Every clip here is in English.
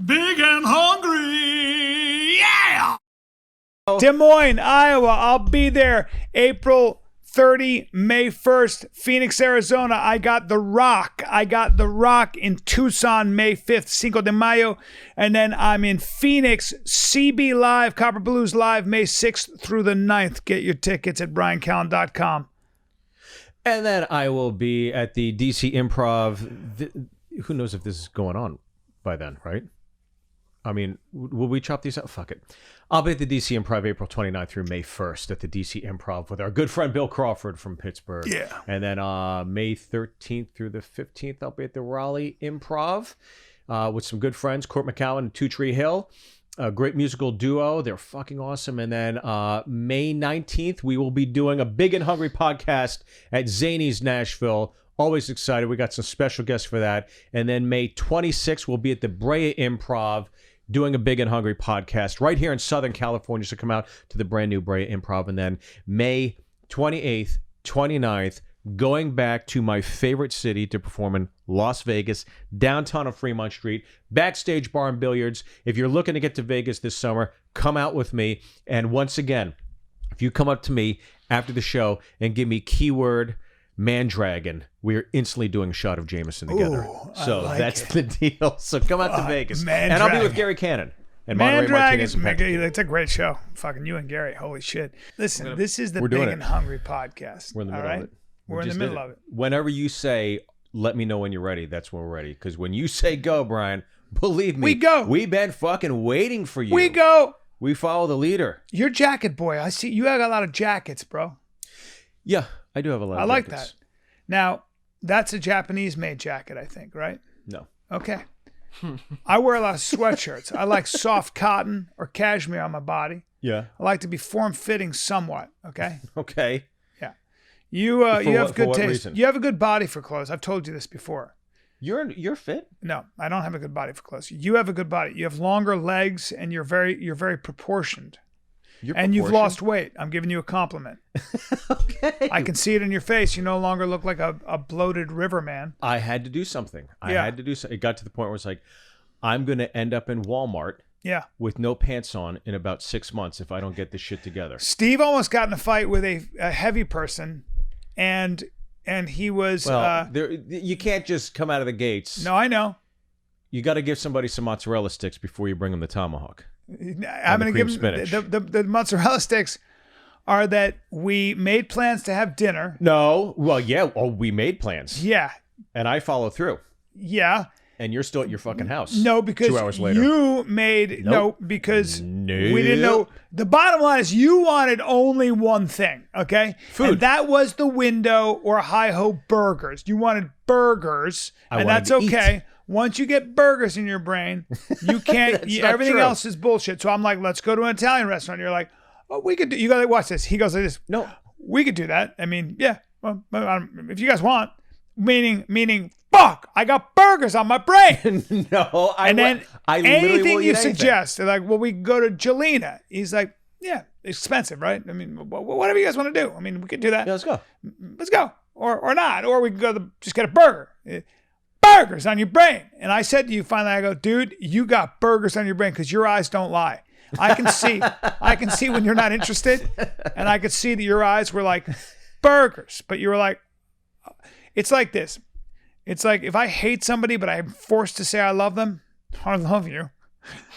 Big and hungry, yeah! Des Moines, Iowa. I'll be there April 30, May 1st. Phoenix, Arizona. I got The Rock. In Tucson, May 5th, Cinco de Mayo. And then I'm in Phoenix, CB Live, Copper Blues Live, May 6th through the 9th. Get your tickets at bryancallen.com. And then I will be at the DC Improv. Who knows if this is going on by then, right? I mean, will we chop these out? Fuck it. I'll be at the DC Improv April 29th through May 1st at the DC Improv with our good friend Bill Crawford from Pittsburgh. Yeah. And then May 13th through the 15th, I'll be at the Raleigh Improv with some good friends, Court McCowan and Two Tree Hill. A great musical duo. They're fucking awesome. And then May 19th, we will be doing a Big and Hungry podcast at Zany's Nashville. Always excited. We got some special guests for that. And then May 26th, we'll be at the Brea Improv doing a Big and Hungry podcast right here in Southern California. So come out to the brand new Brea Improv. And then May 28th, 29th, going back to my favorite city to perform in Las Vegas, downtown on Fremont Street, Backstage Bar and Billiards. If you're looking to get to Vegas this summer, come out with me. And once again, if you come up to me after the show and give me keyword Mandragon, we're instantly doing a shot of Jameson together. Ooh, so that's the deal. So come out to Vegas. Mandragon. And I'll be with Gary Cannon and Monterey Martinez. It's a great show. Fucking you and Gary. Holy shit. Listen, this is the Big and Hungry podcast. We're in the middle of it. We're in the middle of it. Whenever you say, let me know when you're ready, that's when we're ready. Because when you say go, Bryan, believe me, we go. We've been fucking waiting for you. We go. We follow the leader. You're jacket boy. I see you have a lot of jackets, bro. Yeah, I do have a lot of jackets. I like that. Now, that's a Japanese-made jacket, I think, right? No. Okay. I wear a lot of sweatshirts. I like soft cotton or cashmere on my body. Yeah. I like to be form-fitting somewhat, okay? Okay. Yeah. You have good taste. Reason? You have a good body for clothes. I've told you this before. You're fit? No, I don't have a good body for clothes. You have a good body. You have longer legs and you're very proportioned. And you've lost weight. I'm giving you a compliment. Okay. I can see it in your face. You no longer look like a bloated river man. I had to do something. It got to the point where it's like, I'm going to end up in Walmart with no pants on in about 6 months if I don't get this shit together. Steve almost got in a fight with a heavy person, and he was... you can't just come out of the gates. No, I know. You got to give somebody some mozzarella sticks before you bring them the tomahawk. I'm going to give them the mozzarella sticks are that we made plans to have dinner. No. Well, yeah. Oh, we made plans. Yeah. And I follow through. Yeah. And you're still at your fucking house. No, because 2 hours later. You made... Nope. No, because we didn't know. The bottom line is you wanted only one thing, okay? Food. And that was the window or hi-ho burgers. You wanted burgers, and that's okay. Once you get burgers in your brain, you can't. Everything else is bullshit. So I'm like, let's go to an Italian restaurant. You're like, oh, we could do. You gotta watch this. He goes like this. No, we could do that. I mean, yeah. Well, if you guys want, meaning, fuck, I got burgers on my brain. No, then anything you suggest, they're like, well, we can go to Jelena. He's like, yeah, expensive, right? I mean, whatever you guys want to do. I mean, we could do that. Yeah, let's go. Let's go, or not, or we can go just get a burger. Burgers on your brain. And I said to you finally, I go, dude, you got burgers on your brain because your eyes don't lie. I can see when you're not interested, and I could see that your eyes were like burgers, but you were like, it's like this. It's like if I hate somebody, but I'm forced to say I love them, I love you.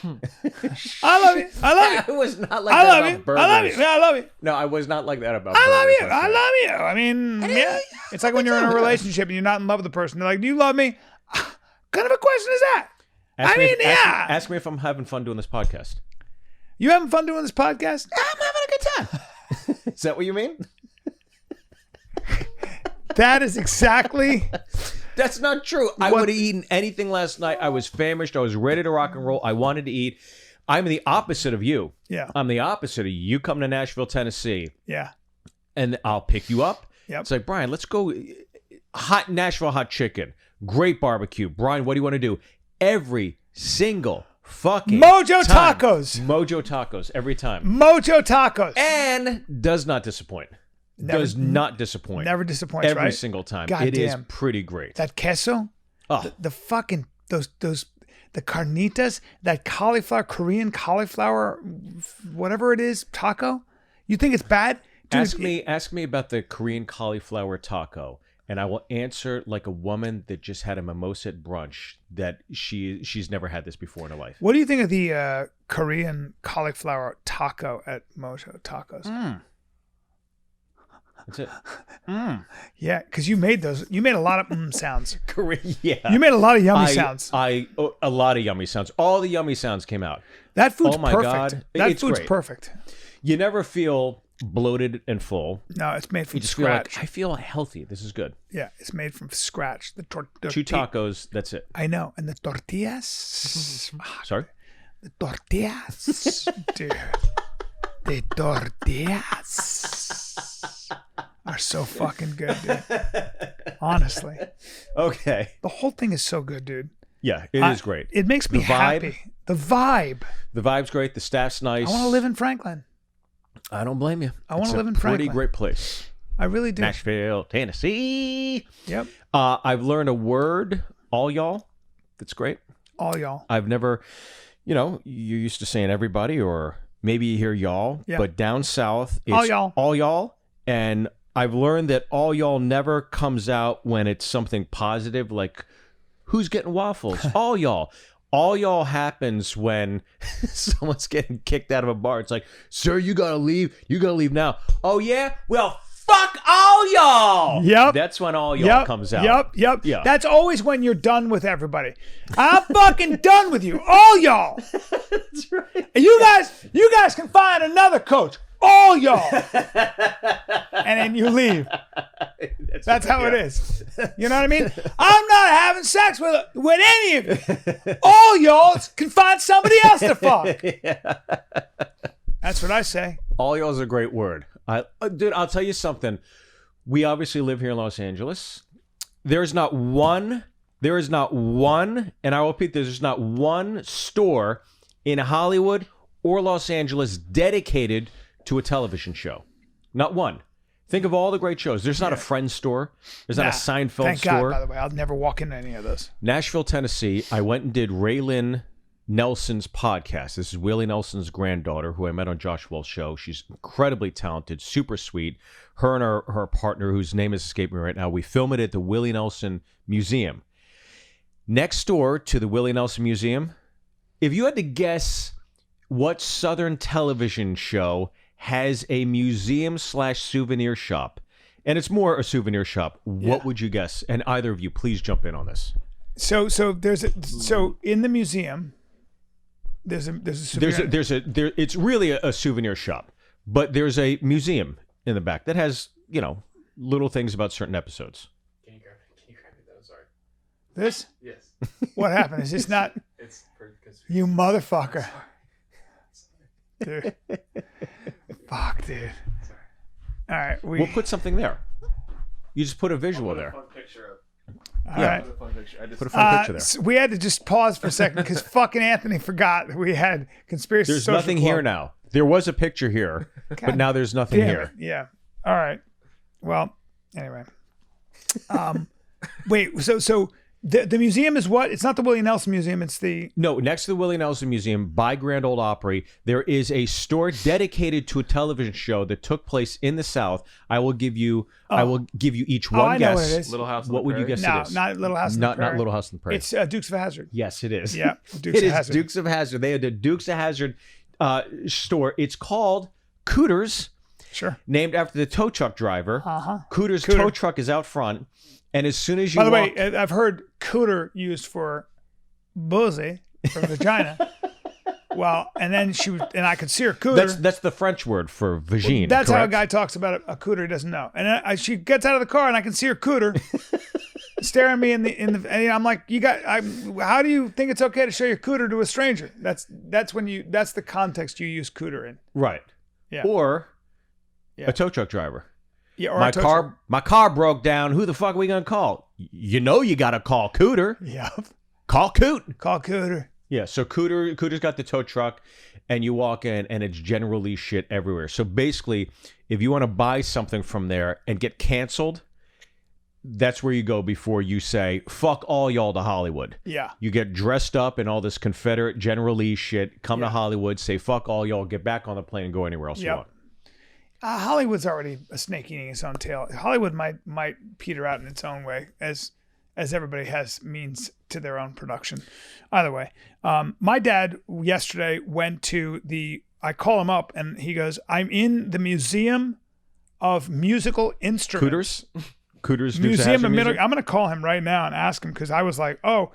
I love you. I love you. I was not like that about burgers. I love you. Yeah, I love you. No, I was not like that about burgers. I love you. I love you. I mean, yeah. It's like when you're in a relationship and you're not in love with the person. They're like, do you love me? What kind of a question is that? Ask me if I'm having fun doing this podcast. You having fun doing this podcast? I'm having a good time. Is that what you mean? That is exactly... That's not true. I would have eaten anything last night. I was famished. I was ready to rock and roll. I wanted to eat. I'm the opposite of you. Yeah. I'm the opposite of you. You come to Nashville, Tennessee. Yeah. And I'll pick you up. Yep. It's like, Bryan, let's go. Nashville hot chicken. Great barbecue. Bryan, what do you want to do? Every single fucking Mojo time. Tacos. Mojo Tacos every time. Mojo Tacos. And does not disappoint. Does not disappoint. Never disappoints, every right? single time. God it damn. is pretty great. That queso, oh. the fucking those the carnitas, that cauliflower, Korean cauliflower, whatever it is, taco. You think it's bad? Dude, Ask me about the Korean cauliflower taco, and I will answer like a woman that just had a mimosa at brunch that she's never had this before in her life. What do you think of the Korean cauliflower taco at Mojo Tacos? That's it. Yeah, because you made those. You made a lot of sounds. Korean, yeah. You made a lot of yummy sounds. A lot of yummy sounds. All the yummy sounds came out. That food's oh my perfect. God. That It's food's great. perfect. You never feel bloated and full. No, it's made from You just scratch. I feel healthy. This is good. Yeah, it's made from scratch. The 2 tacos. That's it. I know, and the tortillas. Sorry. The tortillas, dude. The tortillas are so fucking good, dude. Honestly, Okay. the whole thing is so good, dude. Yeah, it is great. It makes me The vibe. happy. The vibe. The vibe's great. The staff's nice. I want to live in Franklin. I don't blame you. I wanna It's live in a pretty Franklin. great place. I really do. Nashville, Tennessee. Yep. I've learned a word, all y'all. That's great. All y'all. I've never, you're used to saying everybody or maybe you hear y'all, Yeah. but down south, it's All y'all. all y'all. And I've learned that all y'all never comes out when it's something positive, like who's getting waffles? All y'all. All y'all happens when someone's getting kicked out of a bar. It's like, sir, you gotta leave. You gotta leave now. Oh yeah? Well, fuck all y'all. Yep. That's when all y'all comes out. Yep. Yeah. That's always when you're done with everybody. I'm fucking done with you. All y'all. That's right. And you guys can find another coach. All y'all. And then you leave. That's how it is. You know what I mean? I'm not having sex with any of you. All y'all can find somebody else to fuck. That's what I say. All y'all is a great word. Dude, I'll tell you something. We obviously live here in Los Angeles. There is not one, and I will repeat, there's not one store in Hollywood or Los Angeles dedicated to a television show. Not one. Think of all the great shows. There's not a Friends store. There's not a Seinfeld Thank store. God, by the way. I'll never walk into any of those. Nashville, Tennessee, I went and did Raylan Nelson's podcast. This is Willie Nelson's granddaughter, who I met on Josh Well's show. She's incredibly talented, super sweet. Her and her partner, whose name is escaping me right now, we film it at the Willie Nelson Museum. Next door to the Willie Nelson Museum, if you had to guess what Southern television show has a museum/souvenir shop, and it's more a souvenir shop, what would you guess? And either of you, please jump in on this. So in the museum, there's a souvenir. It's really a souvenir shop, but there's a museum in the back that has, little things about certain episodes. Can you grab me that? I'm sorry. This? Yes. What happened? Is this not It's because you motherfucker? Dude. Fuck, dude. All right, We'll put something there. You just put a visual there. fun picture up. all right. Put a fun picture. I just Put a fun picture there. So we had to just pause for a second because fucking Anthony forgot that we had conspiracy. There's Social nothing Club. here now. There was a picture here, but now there's nothing Damn here. it. Yeah. All right. Well, anyway. Wait. So the museum is what? It's not the Willie Nelson Museum. It's the. No, next to the Willie Nelson Museum by Grand Ole Opry, there is a store dedicated to a television show that took place in the South. I will give you each one I know guess. what it is. Little House on What the would you Prairie? guess No, it is? not Little House on the Not Prairie. Little House on the Prairie. It's Dukes of Hazzard. Yes, it is. Yeah, Dukes It of is Hazzard. Dukes of Hazzard. They had the Dukes of Hazzard store. It's called Cooters, Sure. named after the tow truck driver. Cooters Cooter. tow truck is out front, and as soon as you By the walk, way, I've heard cooter used for buzzy, for vagina. Well, and then I could see her cooter. that's the French word for vagine. That's how a correct? guy talks about a cooter he doesn't know. And she gets out of the car and I can see her cooter staring me in the. And I'm like, how do you think it's okay to show your cooter to a stranger? That's the context you use cooter in. Right. Yeah. Or Yeah. a tow truck driver. Yeah. Or My a tow car, truck. my car broke down. Who the fuck are we gonna call? You gotta call Cooter. Yeah. Call Coot. Call cooter. Yeah. So Cooter's got the tow truck, and you walk in, and it's generally shit everywhere. So basically, if you want to buy something from there and get canceled, that's where you go before you say, fuck all y'all to Hollywood. Yeah. You get dressed up in all this Confederate General Lee shit, come to Yeah. Hollywood, say, fuck all y'all, get back on the plane and go anywhere else you Yep. want. Hollywood's already a snake eating its own tail. Hollywood might peter out in its own way, as everybody has means to their own production. Either way, my dad yesterday went to I call him up and he goes, I'm in the Museum of Musical Instruments. Cooters Dukes of Museum Hazzard of Middle. music? I'm going to call him right now and ask him, because I was like, oh,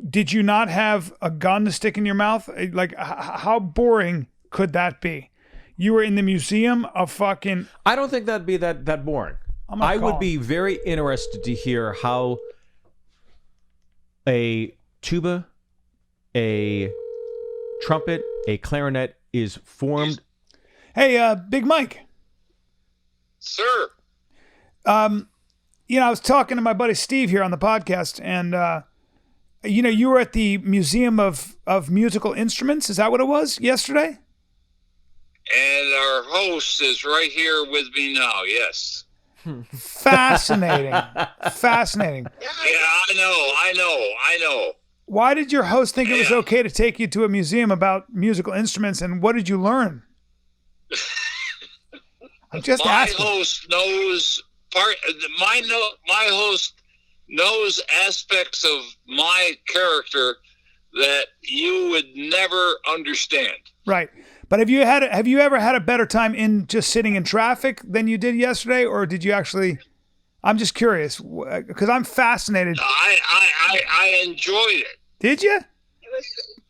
did you not have a gun to stick in your mouth? Like, how boring could that be? You were in the Museum of fucking... I don't think that'd be that boring. I would be very interested to hear how a tuba, a trumpet, a clarinet is formed. Hey, Big Mike. Sir. I was talking to my buddy Steve here on the podcast, and you were at the Museum of Musical Instruments. Is that what it was yesterday? And our host is right here with me now, yes. Fascinating. Fascinating. Yeah, I know. Why did your host think it was okay to take you to a museum about musical instruments, and what did you learn? I'm just asking. My host knows aspects of my character that you would never understand. Right. But have you ever had a better time in just sitting in traffic than you did yesterday, or did you actually? I'm just curious because I'm fascinated. I enjoyed it. Did you?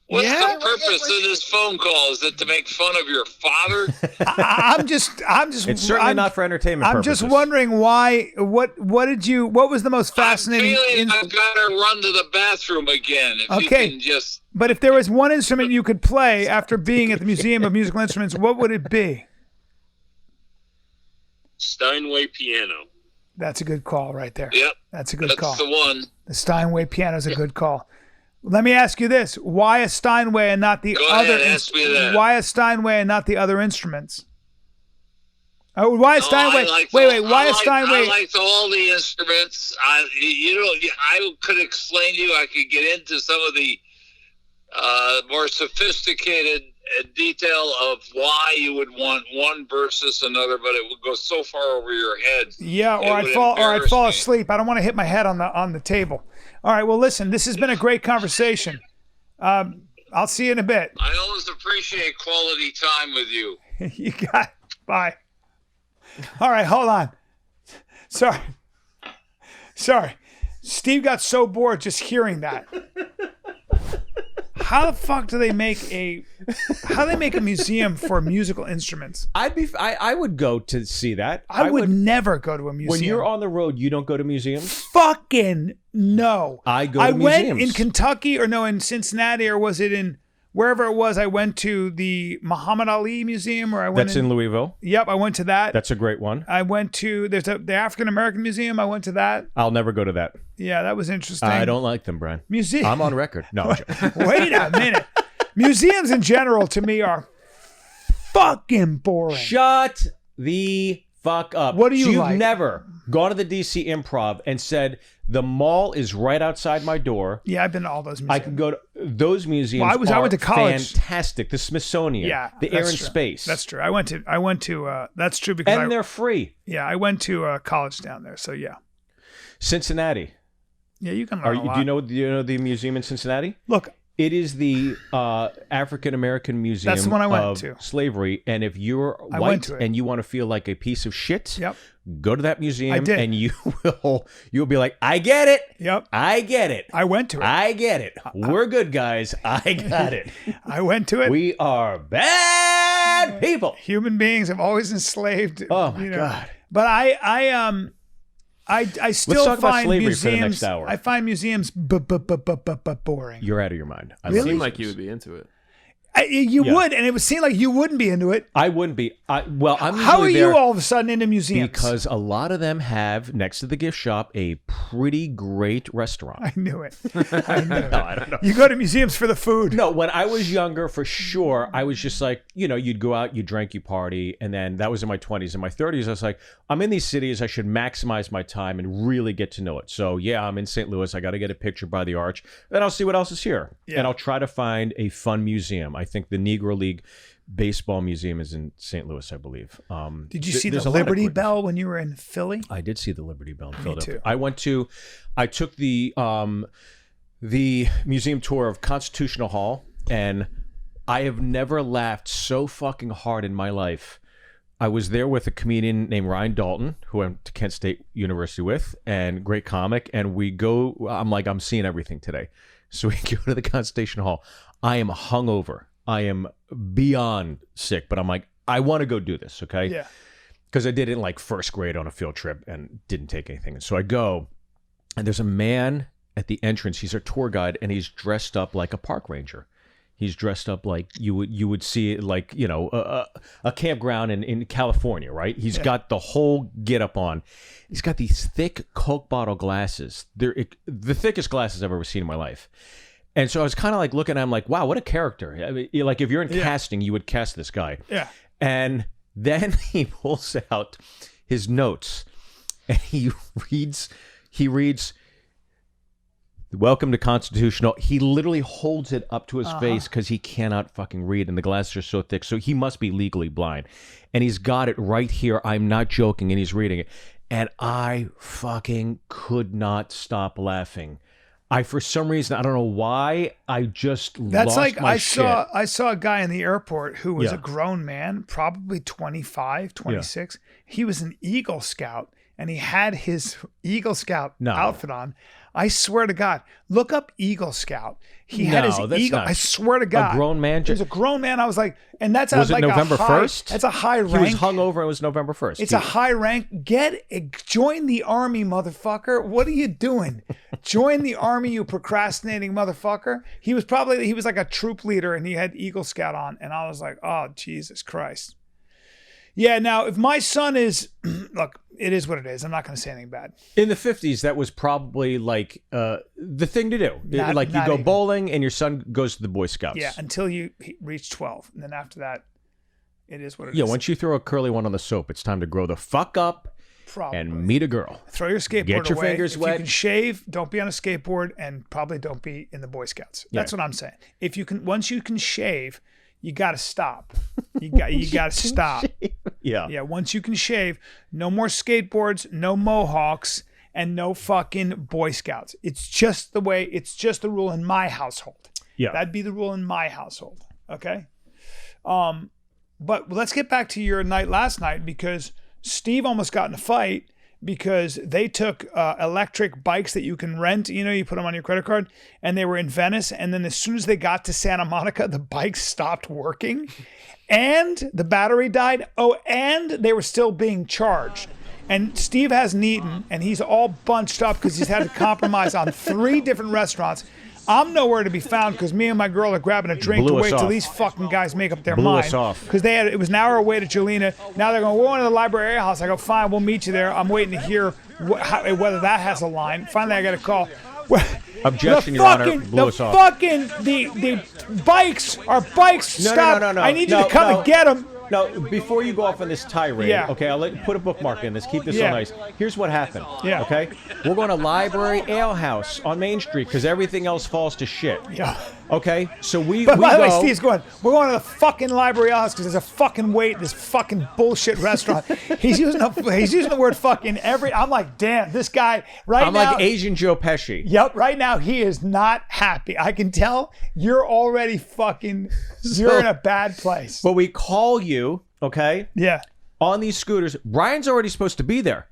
What's the purpose of this phone call? Is it to make fun of your father? I'm just. It's certainly not for entertainment I'm purposes. just wondering why. What was the most fascinating? I'm feeling I've got to run to the bathroom again. If Okay. you can just. But if there was one instrument you could play after being at the Museum of Musical Instruments, what would it be? Steinway piano. That's a good call right there. Yep. That's a good call. That's the one. The Steinway piano is a good call. Let me ask you this: why a Steinway and not the Go other? ahead, ask me that. Why a Steinway and not the other instruments? Oh, why a Steinway? Why a Steinway? I liked all the instruments. I could explain to you. I could get into some of the more sophisticated detail of why you would want one versus another, but it would go so far over your head. Yeah, or I'd fall asleep. I don't want to hit my head on the table. All right. Well, listen, this has been a great conversation. I'll see you in a bit. I always appreciate quality time with you. You got it. Bye. All right, hold on. Sorry. Steve got so bored just hearing that. How the fuck do they make a museum for musical instruments? I would go to see that. I would never go to a museum. When you're on the road, you don't go to museums? Fucking no. I go to I went museums. in Kentucky, or no, in Cincinnati, or was it in wherever it was? I went to the Muhammad Ali Museum, or I went That's in Louisville. Yep, I went to that. That's a great one. I went to the African American Museum. I went to that. I'll never go to that. Yeah, that was interesting. I don't like them, Brian. Museum. I'm on record. No, I'm joking. Wait a minute. Museums in general to me are fucking boring. Shut the fuck up. What do you You've like? never gone to the DC Improv and said, the mall is right outside my door. Yeah, I've been to all those museums. I can go to those museums. Well, I went to college. Fantastic. The Smithsonian. Yeah, The Air that's and true. Space. That's true. I went to. That's true because And they're free. Yeah, I went to college down there. So yeah. Cincinnati. Yeah, you can learn a lot. Do you know the museum in Cincinnati? Look, It is the African American Museum That's the one I went of to. slavery. And if you're I went white to it. and you want to feel like a piece of shit, Yep. go to that museum I did. and you'll be like, I get it. Yep. I get it. I went to it. I get it. We're good guys. I got it. I went to it. We are bad people. Human beings have always enslaved. Oh my God. But I still talk about find slavery for the museums. next hour. I find museums boring. You're out of your mind. I Really? love Seemed like museums. you would be into it. You Yeah. would, and it would seem like you wouldn't be into it. I wouldn't be. I'm How are usually you there all of a sudden into museums? because a lot of them have next to the gift shop a pretty great restaurant. I knew it. I knew it. No, I don't know. You go to museums for the food. No, when I was younger, for sure, I was just like, you'd go out, you drank, you party, and then that was in my 20s. In my 30s, I was like, I'm in these cities, I should maximize my time and really get to know it. So yeah, I'm in St. Louis, I got to get a picture by the Arch, then I'll see what else is here, and I'll try to find a fun museum. I think the Negro League Baseball Museum is in St. Louis, I believe. Did you see there's the a lot of Liberty great- Bell when you were in Philly? I did see the Liberty Bell in Philadelphia. too. I took the museum tour of Constitutional Hall, and I have never laughed so fucking hard in my life. I was there with a comedian named Ryan Dalton, who I went to Kent State University with, and great comic. And we go, I'm seeing everything today. So we go to the Constitutional Hall. I am hungover. I am beyond sick, but I'm like, I want to go do this, okay? Yeah. Because I did it in like first grade on a field trip and didn't take anything. So I go, and there's a man at the entrance. He's our tour guide, and he's dressed up like a park ranger. He's dressed up like you would see it like, a campground in California, right? He's got the whole get up on. He's got these thick Coke bottle glasses. They're the thickest glasses I've ever seen in my life. And so I was kind of like looking at him like, wow, what a character. I mean, like if you're in casting, you would cast this guy. Yeah. And then he pulls out his notes and he reads, "Welcome to Constitutional." He literally holds it up to his face because he cannot fucking read, and the glasses are so thick. So he must be legally blind. And he's got it right here. I'm not joking. And he's reading it. And I fucking could not stop laughing. For some reason, I don't know why, I just That's lost like my I saw a guy in the airport who was Yeah. a grown man, probably 25, 26. He was an Eagle Scout, and he had his Eagle Scout outfit on. I swear to God, look up Eagle Scout. He had his that's Eagle. not- I swear to God, A grown man. He was a grown man. I was like, and that's Was it like November a high, 1st? That's a high rank. He was hungover. It was November 1st. It's a high rank. Join the army, motherfucker. What are you doing? Join the army, you procrastinating motherfucker. He was like a troop leader, and he had Eagle Scout on, and I was like, oh Jesus Christ. Yeah. Now, if my son is, look, it is what it is. I'm not going to say anything bad. In the 50s, that was probably like the thing to do. You Not go even. bowling, and your son goes to the Boy Scouts. Yeah, until you reach 12, and then after that, it is what it is. Yeah, once you throw a curly one on the soap, it's time to grow the fuck up Probably. and meet a girl. Throw your skateboard Get your away. fingers if wet. you can shave, don't be on a skateboard, and probably don't be in the Boy Scouts. That's what I'm saying. If you can, once you can shave, you got to stop. You got to stop. Yeah. Yeah, once you can shave, no more skateboards, no mohawks, and no fucking Boy Scouts. It's just the rule in my household. Yeah. That'd be the rule in my household. Okay? But let's get back to your night last night, because Steve almost got in a fight because they took electric bikes that you can rent. You put them on your credit card, and they were in Venice. And then as soon as they got to Santa Monica, the bikes stopped working and the battery died. Oh, and they were still being charged. And Steve hasn't eaten, and he's all bunched up because he's had to compromise on 3 different restaurants. I'm nowhere to be found because me and my girl are grabbing a drink to Blew us wait till off. these fucking guys make up their Blew mind. us off. Because it was an hour away to Jelena. Now they're going, we're going to the library house. I go, fine, we'll meet you there. I'm waiting to hear whether that has a line. Finally, I got a call. Objection, Your Honor. Blew us off. The bikes are bikes. No, Stop. no. I need you to come and get them. No, before you go off on this tirade, Yeah. okay, I'll let you put a bookmark in this. Keep this Yeah. so nice. Here's what happened. Yeah. Okay? We're going to Library Ale House on Main Street because everything else falls to shit. Yeah. Okay? So we But by the way, go. Steve's going, we're going to the fucking library house because there's a fucking wait at this fucking bullshit restaurant. He's using the word fucking I'm like, damn, this guy right I'm now. like Asian Joe Pesci. Yep, right now he is not happy. I can tell you're already you're in a bad place. But we call you, okay, Yeah. on these scooters. Brian's already supposed to be there.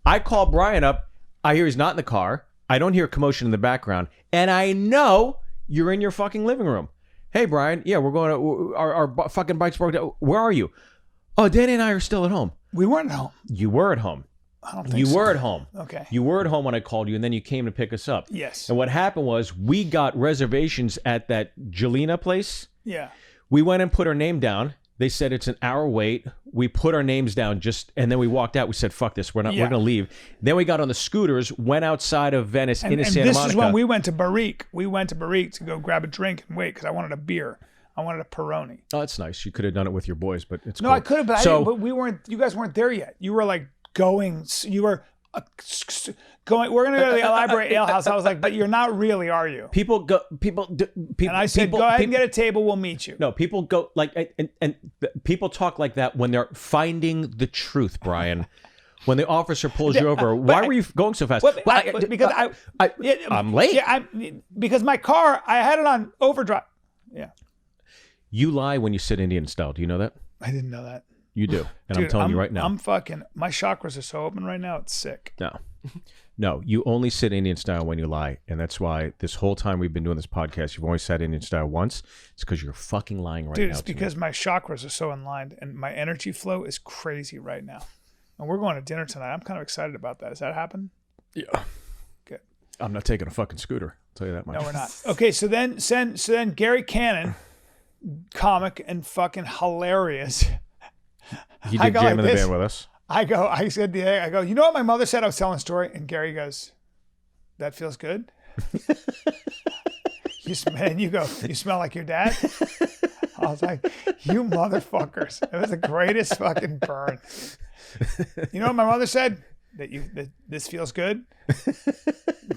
I call Brian up. I hear he's not in the car. I don't hear commotion in the background. And I know you're in your fucking living room. Hey, Brian. Yeah, we're going to, our fucking bikes broke down. Where are you? Oh, Danny and I are still at home. We weren't home. You were at home. I don't think You so. were at home. Okay. You were at home when I called you, and then you came to pick us up. Yes. And what happened was we got reservations at that Jelena place. Yeah. We went and put our name down. They said it's an hour wait. We put our names down and then we walked out. We said, fuck this. We're going to leave. Then we got on the scooters, went outside of Venice into Santa Monica. This is when we went to Barrique. We went to Barrique to go grab a drink and wait because I wanted a beer. I wanted a Peroni. Oh, that's nice. You could have done it with your boys, but it's No, cool. I could have, but we weren't. You guys weren't there yet. You were like going. You were going. We're gonna go to the Library Ale House. I was like, but you're not really, are you? People go. And I said, go ahead and get a table. We'll meet you. No, people go like, and people talk like that when they're finding the truth, Brian. When the officer pulls you over, why were you going so fast? Because I'm late. Yeah, because my car, I had it on overdrive. Yeah. You lie when you sit Indian style. Do you know that? I didn't know that. You do. And Dude, I'm telling you right now. My chakras are so open right now, it's sick. No, you only sit Indian style when you lie. And that's why this whole time we've been doing this podcast, you've only sat Indian style once. It's because you're fucking lying right now. Dude, it's because my chakras are so aligned and my energy flow is crazy right now. And we're going to dinner tonight. I'm kind of excited about that. Does that happen? Yeah. Good. I'm not taking a fucking scooter. I'll tell you that much. No, we're not. Okay, so then Gary Callen, comic and fucking hilarious. He did Jam in the Band with us. I said, you know what my mother said? I was telling a story, and Gary goes, that feels good? You smell like your dad? I was like, you motherfuckers. It was the greatest fucking burn. You know what my mother said? That this feels good?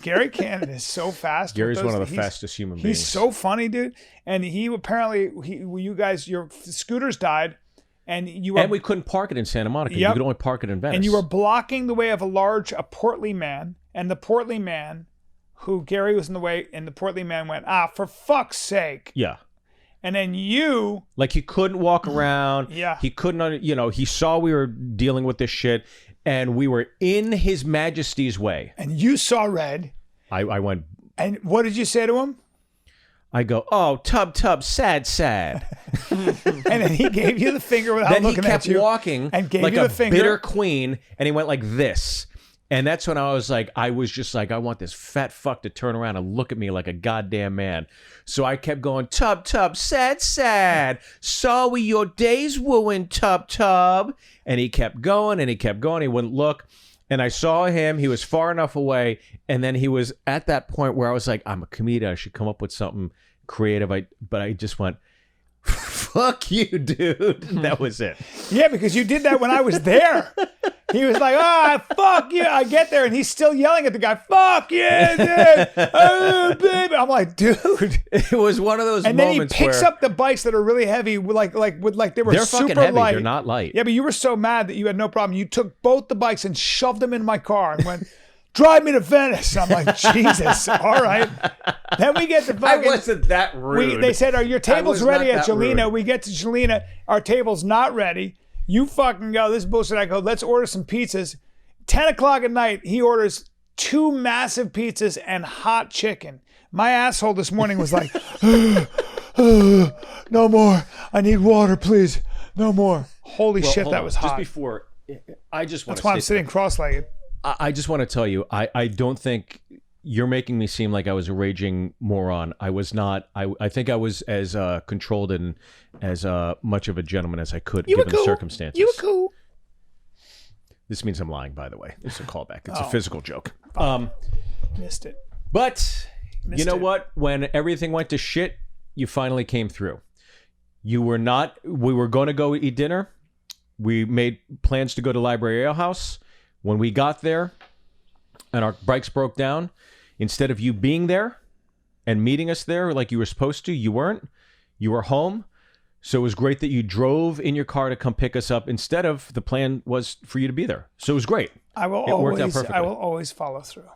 Gary Callen is so fast. Gary's one of the fastest human beings. He's so funny, dude. And he apparently, you guys, your scooters died. And we couldn't park it in Santa Monica. Yep. You could only park it in Venice. And you were blocking the way of a portly man. And the portly man, who Gary was in the way, and the portly man went, for fuck's sake. Yeah. And then like he couldn't walk around. Yeah. He couldn't, he saw we were dealing with this shit, and we were in His Majesty's way. And you saw red. I went. And what did you say to him? I go, oh, tub, sad. And then he gave you the finger without looking at you. Then he kept walking and gave like you the a finger. bitter queen, and he went like this. And that's when I was just like, I want this fat fuck to turn around and look at me like a goddamn man. So I kept going, tub, sad. Saw we your days wooing, tub. And he kept going, He wouldn't look. And I saw him. He was far enough away. And then he was at that point where I was like, I'm a comedian. I should come up with something creative. But I just went, fuck you, dude. That was it. Yeah, because you did that when I was there. He was like, fuck you. I get there, and he's still yelling at the guy, fuck you, dude. Oh, baby. I'm like, dude. It was one of those moments where... And then he picks up the bikes that are really heavy, like they were they're super fucking heavy. light. They're not light. Yeah, but you were so mad that you had no problem. You took both the bikes and shoved them in my car and went... Drive me to Venice. I'm like, Jesus. All right. Then we get to fucking... I wasn't that rude. They said, are your tables ready at Jelena? Rude. We get to Jelena. Our table's not ready. You fucking go. This is bullshit. I go, let's order some pizzas. 10 o'clock at night, he orders 2 massive pizzas and hot chicken. My asshole this morning was like, no more. I need water, please. No more. Holy shit, that was hot. Just before... I just want That's why I'm sitting cross-legged. I just want to tell you, I don't think you're making me seem like I was a raging moron. I was not. I think I was as controlled and as much of a gentleman as I could, given the circumstances. You were cool. This means I'm lying, by the way. It's a callback. It's a physical joke. Missed it. But you know what? When everything went to shit, you finally came through. We were going to go eat dinner. We made plans to go to Library Ale House. When we got there and our bikes broke down, instead of you being there and meeting us there like you were supposed to, you weren't. You were home. So it was great that you drove in your car to come pick us up. Instead of, the plan was for you to be there. So it was great. I will always follow through.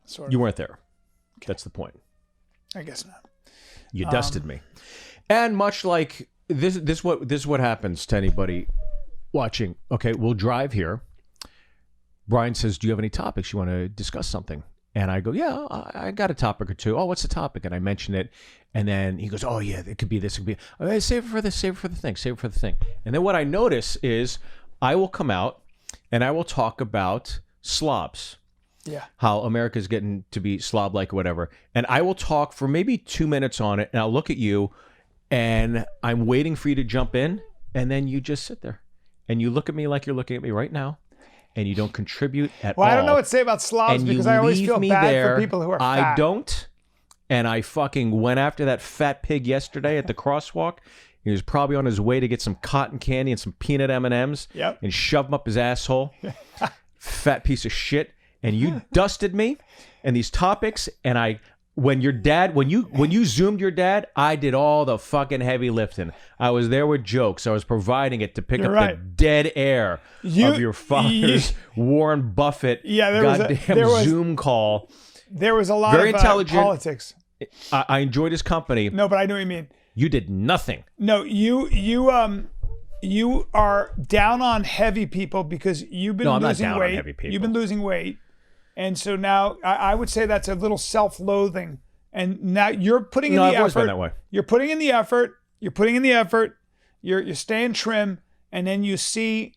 Sort of. You weren't there. Okay. That's the point. I guess not. You dusted me. And much like this is what happens to anybody watching. Okay, we'll drive here. Bryan says, do you have any topics you want to discuss something? And I go, yeah, I got a topic or two. Oh, what's the topic? And I mention it. And then he goes, oh, yeah, it could be this. It could be, okay, save it for this, save it for the thing. And then what I notice is I will come out and I will talk about slobs. Yeah. How America's getting to be slob-like or whatever. And I will talk for maybe 2 minutes on it, and I'll look at you, and I'm waiting for you to jump in, and then you just sit there. And you look at me like you're looking at me right now, and you don't contribute at all. Well, I don't know what to say about slobs And because you I always leave feel me bad there. for people who are I fat. don't. And I fucking went after that fat pig yesterday at the crosswalk. He was probably on his way to get some cotton candy and some peanut M&Ms. Yep. And shove them up his asshole. Fat piece of shit. And you dusted me and these topics. And when you zoomed your dad, I did all the fucking heavy lifting. I was there with jokes. I was providing it to pick You're up right. the dead air of your father's Warren Buffett goddamn Zoom call. There was a lot Very of intelligent. politics. I enjoyed his company. No, but I know what you mean. You did nothing. No, you are down on heavy people because you've been No, I'm not losing down on weight. heavy people. You've been losing weight, and so now I would say that's a little self-loathing. And now you're putting in No, the I've always effort. been that way. You're putting in the effort. You're putting in the effort. You're staying trim, and then you see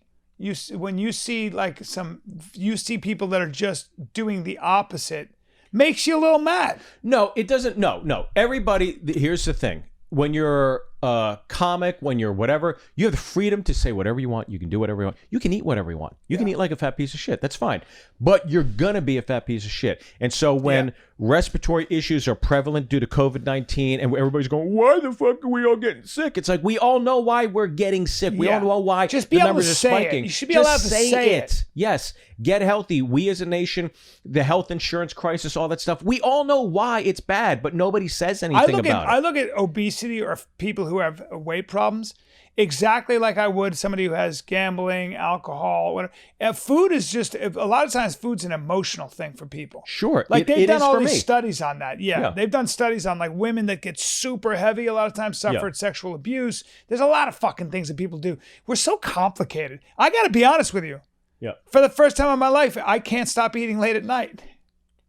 when you see people that are just doing the opposite, makes you a little mad. No, it doesn't. No. Everybody, here's the thing. When you're a comic, when you're whatever, you have the freedom to say whatever you want. You can do whatever you want. You can eat whatever you want. You can eat like a fat piece of shit. That's fine. But you're going to be a fat piece of shit. And so when respiratory issues are prevalent due to COVID-19 and everybody's going, why the fuck are we all getting sick? It's like, we all know why we're getting sick. We all know why Just be the able numbers to are say spiking. it. You should be Just allowed to say it. Yes. Get healthy. We as a nation, the health insurance crisis, all that stuff, we all know why it's bad, but nobody says anything about it. I look at obesity or people who have weight problems exactly like I would somebody who has gambling, alcohol, whatever. And food is just, a lot of times food's an emotional thing for people. Sure. Like they've it done is all for these me. studies on that. Yeah. They've done studies on like women that get super heavy a lot of times suffered sexual abuse. There's a lot of fucking things that people do. We're so complicated. I got to be honest with you. Yeah. For the first time in my life, I can't stop eating late at night.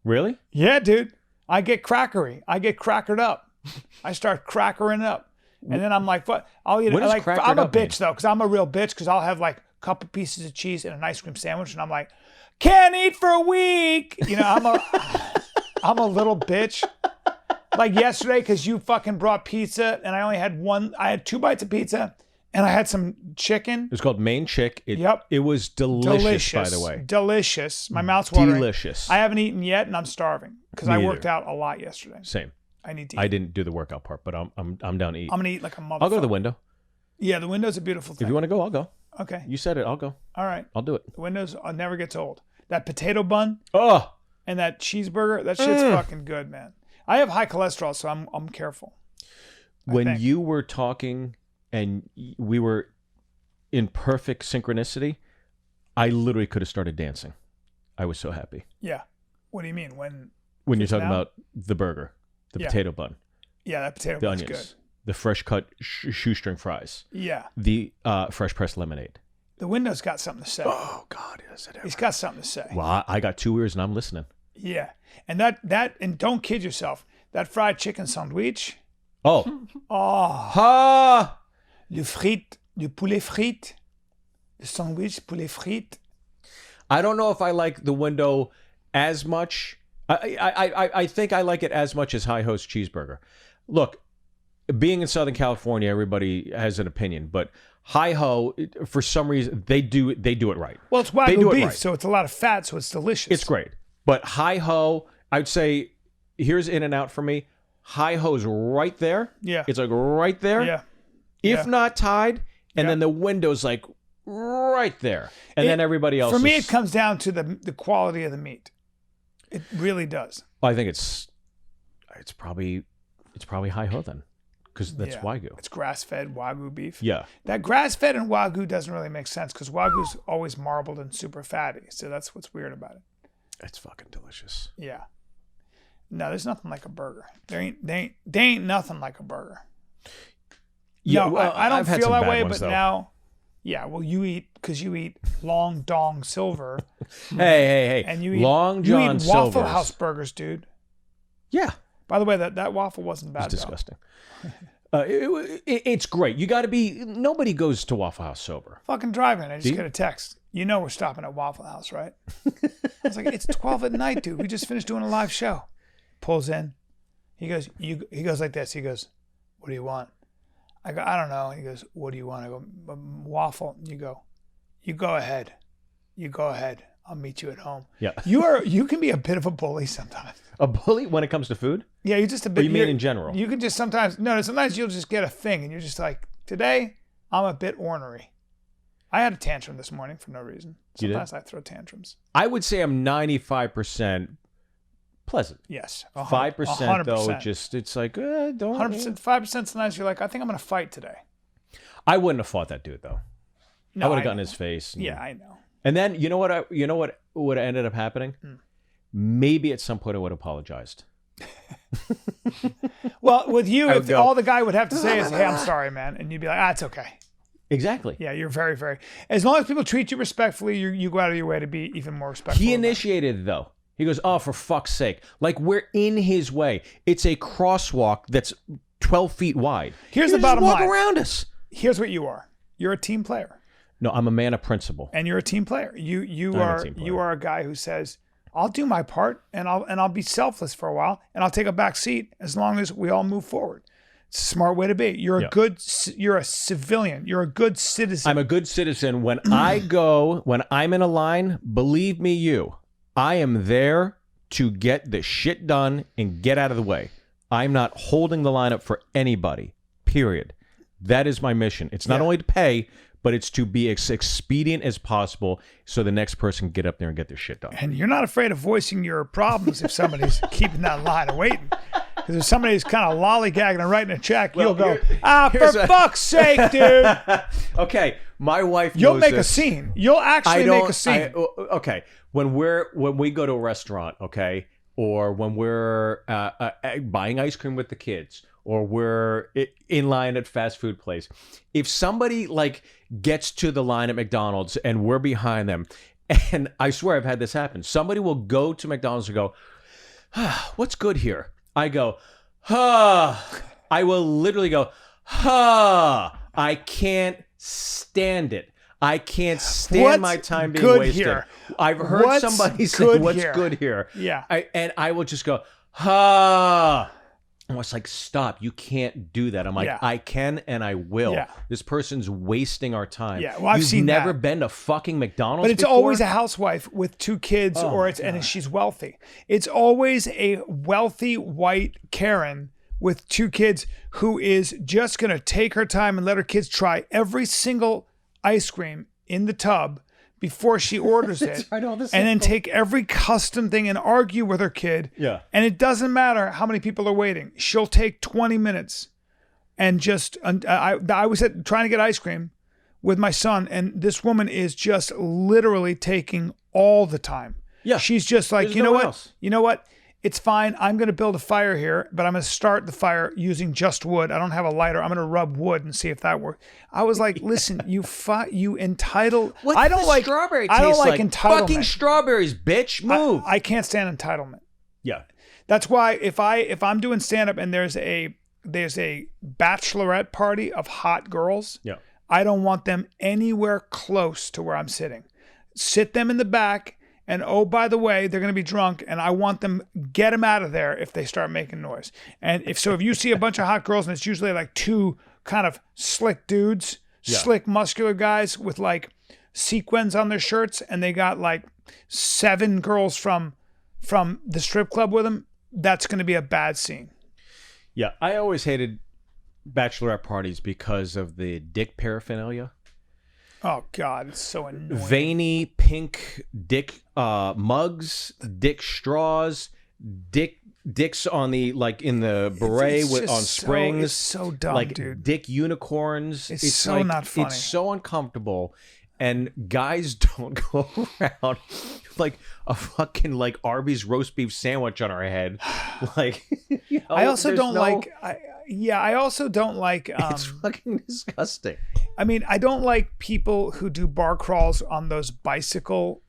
Really? Yeah, dude. I get crackery. I get crackered up. I start crackering up. And then I'm like, what? I'll eat it. What does Like, crackered I'm a up mean? bitch though, because I'm a real bitch, because I'll have like a couple pieces of cheese and an ice cream sandwich, and I'm like, can't eat for a week. You know, I'm a little bitch. Like yesterday, because you fucking brought pizza and I only had I had 2 bites of pizza and I had some chicken. It was called Maine Chick. Yep. It was delicious, by the way. Delicious. My mouth's watering. Delicious. I haven't eaten yet and I'm starving because Me I either. worked out a lot yesterday. Same. I need to eat. I didn't do the workout part, but I'm down to eat. I'm going to eat like a motherfucker. I'll go to the window. Yeah, the window's a beautiful thing. If you want to go, I'll go. Okay. You said it. I'll go. All right. I'll do it. The windows never gets old. That potato bun Oh, and that cheeseburger, that shit's fucking good, man. I have high cholesterol, so I'm careful. when you were talking and we were in perfect synchronicity, I literally could have started dancing. I was so happy. Yeah. What do you mean? When When you're talking now? about the burger, the potato bun, Yeah, that potato the bun's onions, good. the fresh cut shoestring fries, Yeah. the fresh pressed lemonade. The window's got something to say. Oh God, is it ever? He's got something to say. Well, I got 2 ears and I'm listening. Yeah. And that and don't kid yourself. That fried chicken sandwich. Oh, Oh, ha! le poulet frite. The sandwich poulet frite. I don't know if I like the window as much. I think I like it as much as High Host Cheeseburger. Look, being in Southern California, everybody has an opinion, but Hi Ho, for some reason, they do it right. Well, it's They do Wagyu it beef, right. so it's a lot of fat, so it's delicious. It's great. But Hi Ho, I'd say, here's In and Out for me. Hi Ho's right there. Yeah. It's like right there. Yeah. If Yeah. not tied, and Yeah. then the window's like right there. And then everybody else For me, is, it comes down to the quality of the meat. It really does. I think it's probably Hi Ho then. Because that's Yeah. Wagyu. It's grass-fed Wagyu beef. Yeah. That grass-fed and Wagyu doesn't really make sense because Wagyu's always marbled and super fatty. So that's what's weird about it. It's fucking delicious. Yeah. No, there's nothing like a burger. They ain't nothing like a burger. Yeah, No, well, I don't I've had feel some that bad way, ones, but though. now, yeah, well, you eat Long Dong Silver. Hey. And you eat Long John you eat Waffle Silver's. House burgers, dude. Yeah. By the way, that waffle wasn't bad. It's disgusting. It's great. You got to be. Nobody goes to Waffle House sober. Fucking driving. I just See? get a text. you know we're stopping at Waffle House, right? I was like, it's 12 at night, dude. We just finished doing a live show. Pulls in. He goes like this. He goes, what do you want? I go, I don't know. He goes, what do you want? I go, waffle. You go ahead. You go ahead. I'll meet you at home. Yeah. You can be a bit of a bully sometimes. A bully when it comes to food? Yeah, you're just a bit. Or you mean in general? You can just sometimes you'll just get a thing and you're just like, today I'm a bit ornery. I had a tantrum this morning for no reason. Sometimes I throw tantrums. I would say I'm 95% pleasant. Yes. 5% though, it's like, don't. 100%. 5% sometimes you're like, I think I'm going to fight today. I wouldn't have fought that dude though. No, I would have gotten his face. Yeah, I know. And then you know what would have ended up happening? Maybe at some point I would have apologized. Well, with you, if all the guy would have to say is, hey, I'm sorry, man. And you'd be like, it's okay. Exactly. Yeah, you're very, very. As long as people treat you respectfully, you go out of your way to be even more respectful. He initiated it, though. He goes, oh, for fuck's sake. Like, we're in his way. It's a crosswalk that's 12 feet wide. Here's the bottom line. Walk around us. Here's what you are. You're a team player. No, I'm a man of principle. And you're a team player. You are a guy who says, I'll do my part and I'll be selfless for a while and I'll take a back seat as long as we all move forward. It's a smart way to be. You're a civilian. You're a good citizen. I'm a good citizen. When I'm in a line, believe me, I am there to get the shit done and get out of the way. I'm not holding the line up for anybody, period. That is my mission. It's not only to pay, but it's to be as expedient as possible so the next person can get up there and get their shit done. And you're not afraid of voicing your problems if somebody's keeping that line and waiting. Because if somebody's kind of lollygagging and writing a check, you'll go, for fuck's sake, dude. Okay, my wife knows You'll make this. a scene. You'll actually make a scene. Okay, when we go to a restaurant, okay, or when we're buying ice cream with the kids, or we're in line at fast food place, if somebody like gets to the line at McDonald's and we're behind them, and I swear I've had this happen, somebody will go to McDonald's and go, what's good here? I go, I will literally go, I can't stand it. I can't stand my time being wasted. Here? I've heard somebody say, what's good here? Yeah. And I will just go, And it's like, stop, you can't do that. I'm like, I can and I will. Yeah. This person's wasting our time. Yeah, well, I've seen You've never been to fucking McDonald's But it's before? always a housewife with 2 kids and she's wealthy. It's always a wealthy white Karen with 2 kids who is just going to take her time and let her kids try every single ice cream in the tub before she orders it, and then take every custom thing and argue with her kid. Yeah. And it doesn't matter how many people are waiting. She'll take 20 minutes and just, I was trying to get ice cream with my son, and this woman is just literally taking all the time. Yeah. She's just like, There's you know no what? else. You know what? It's fine. I'm going to build a fire here, but I'm going to start the fire using just wood. I don't have a lighter. I'm going to rub wood and see if that works. I was like, listen, you entitled. What's I don't the like strawberry I don't taste like entitlement. Fucking strawberries, bitch. Move. I can't stand entitlement. Yeah. That's why if I'm doing stand up and there's a bachelorette party of hot girls, I don't want them anywhere close to where I'm sitting. Sit them in the back. And oh, by the way, they're going to be drunk, and I want them, get them out of there if they start making noise. And if you see a bunch of hot girls, and it's usually like 2 kind of slick dudes, slick muscular guys with like sequins on their shirts, and they got like 7 girls from the strip club with them, that's going to be a bad scene. Yeah, I always hated bachelorette parties because of the dick paraphernalia. Oh God, it's so annoying. Veiny pink dick mugs, dick straws, dicks on the in the beret on springs. It's so dumb, dude. Dick unicorns. It's so not funny. It's so uncomfortable, and guys don't go around like a fucking Arby's roast beef sandwich on our head. I also don't like. I also don't like. It's fucking disgusting. I mean, I don't like people who do bar crawls on those bicycle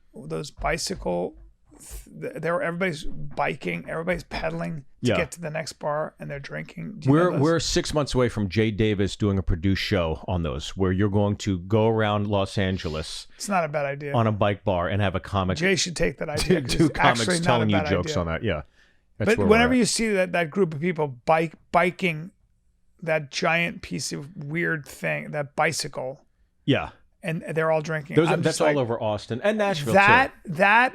everybody's biking, everybody's pedaling to get to the next bar, and they're drinking. We're 6 months away from Jay Davis doing a produced show on those, where you're going to go around Los Angeles. It's not a bad idea. On a bike bar and have a comic. Jay should take that idea. Two comics telling you jokes on that. Yeah. But whenever you see that group of people biking that giant piece of weird thing, that bicycle. Yeah. And they're all drinking. That's all over Austin and Nashville that, too. That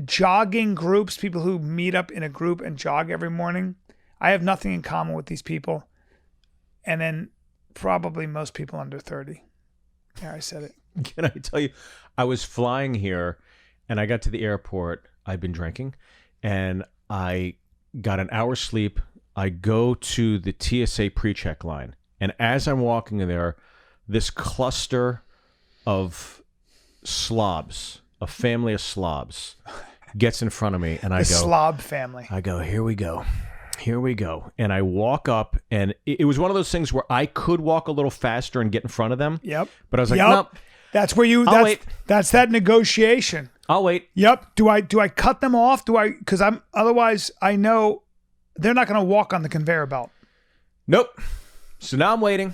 jogging groups, people who meet up in a group and jog every morning, I have nothing in common with these people. And then probably most people under 30. Yeah, I said it. Can I tell you, I was flying here and I got to the airport. I'd been drinking and I got an hour's sleep. I go to the TSA pre-check line. And as I'm walking there, this cluster of slobs, a family of slobs, gets in front of me, and I go, slob family. I go, here we go. And I walk up, and it was one of those things where I could walk a little faster and get in front of them. Yep. But I was like, nope. That's where I'll wait. That's that negotiation. I'll wait. Yep. Do I cut them off? Because otherwise I know they're not going to walk on the conveyor belt. Nope. So now I'm waiting.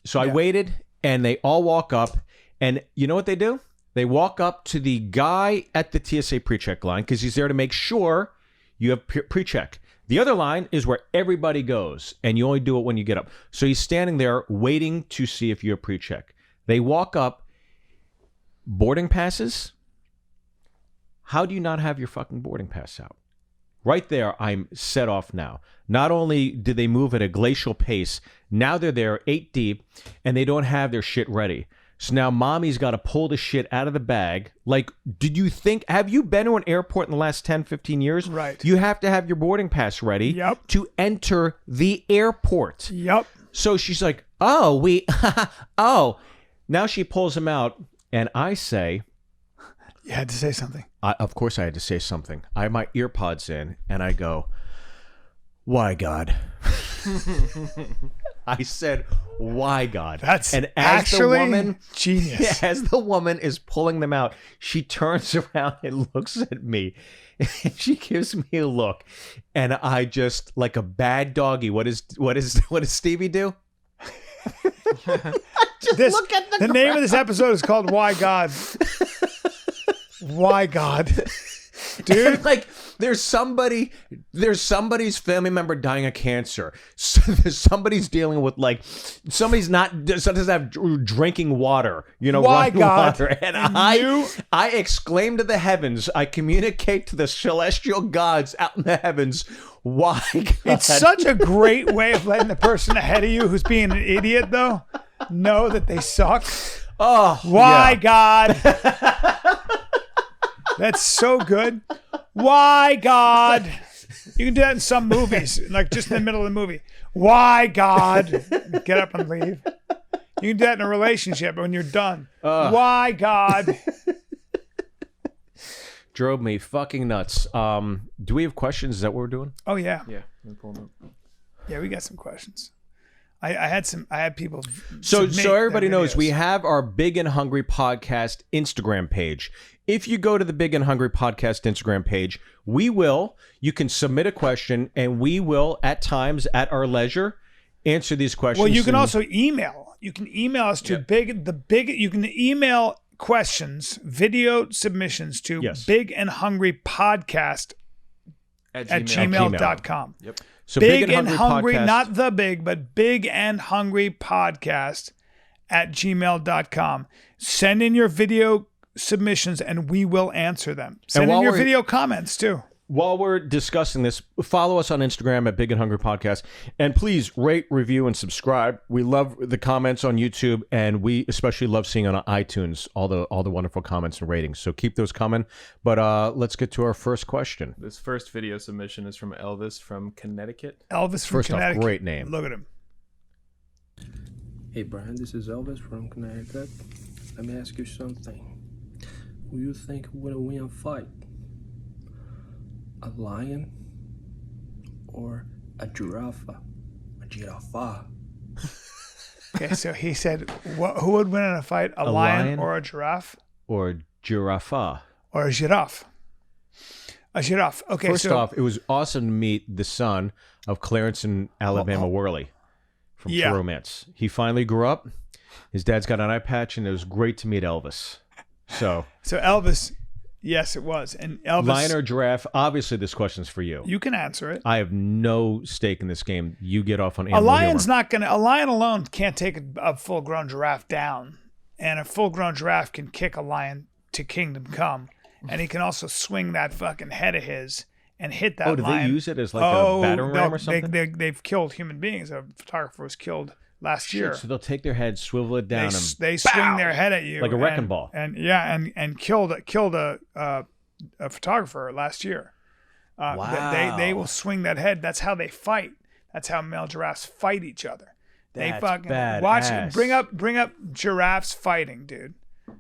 So I waited, and they all walk up, and you know what they do? They walk up to the guy at the TSA pre-check line because he's there to make sure you have pre-check. The other line is where everybody goes, and you only do it when you get up. So he's standing there waiting to see if you have pre-check. They walk up. Boarding passes? How do you not have your fucking boarding pass out? Right there, I'm set off now. Not only did they move at a glacial pace, now they're there 8 deep, and they don't have their shit ready. So now mommy's got to pull the shit out of the bag. Like, have you been to an airport in the last 10, 15 years? Right. You have to have your boarding pass ready to enter the airport. Yep. So she's like, oh. Now she pulls him out, and I say... You had to say something. Of course I had to say something. I have my ear pods in, and I go, why, God? I said, why, God? That's and actually the woman, genius. As the woman is pulling them out, she turns around and looks at me. And she gives me a look, and I just, like a bad doggy, what does Stevie do? Look at the name of this episode is called Why God. Why God? Dude, like there's somebody's family member dying of cancer. Somebody's dealing with somebody's doesn't have drinking water, why running God? water. And I exclaim to the heavens, I communicate to the celestial gods out in the heavens, why God? It's such a great way of letting the person ahead of you who's being an idiot though know that they suck. Oh, why God? That's so good. Why God? You can do that in some movies, like just in the middle of the movie. Why God? Get up and leave. You can do that in a relationship when you're done. Why God? Drove me fucking nuts. Do we have questions? Is that what we're doing? Oh yeah. Yeah. Let me pull them up. Yeah, we got some questions. I had people. So everybody knows we have our Big and Hungry Podcast Instagram page. If you go to the Big and Hungry Podcast Instagram page, you can submit a question, and we will, at times, at our leisure, answer these questions. Well, you can also email. You can email us to you can email questions, video submissions to Big and Hungry Podcast at gmail.com. Yep. So Big and Hungry, not the big, but Big and Hungry Podcast at gmail.com. Send in your video submissions and we will answer them. Send in your video comments too. While we're discussing this, follow us on Instagram at Big and Hungry Podcast, and please rate, review, and subscribe. We love the comments on YouTube, and we especially love seeing on iTunes all the wonderful comments and ratings. So keep those coming. But let's get to our first question. This first video submission is from Elvis from Connecticut. Elvis from Connecticut. Off, great name. Look at him. Hey Bryan, this is Elvis from Connecticut. Let me ask you something. Who you think would win a fight? A lion or a giraffe? A giraffe. Okay, so he said, who would win in a fight? A lion or a giraffe? Or giraffe. Or a giraffe. A giraffe. Okay, First off, it was awesome to meet the son of Clarence and Alabama Worley from True Romance. He finally grew up. His dad's got an eye patch, and it was great to meet Elvis. So Elvis, yes, it was. And Elvis. Lion or giraffe? Obviously, this question's for you. You can answer it. I have no stake in this game. You get off on A animal lion's humor. not going to. A lion alone can't take a full-grown giraffe down. And a full-grown giraffe can kick a lion to kingdom come. And he can also swing that fucking head of his and hit that lion. Oh, did they use it as like a battering ram or something? They've killed human beings. A photographer was killed last year. So they'll take their head, swivel it down, and They swing their head at you like a wrecking ball. And killed a photographer last year. Wow. They will swing that head. That's how they fight. That's how male giraffes fight each other. They That's fucking badass. watch it. Bring up giraffes fighting, dude.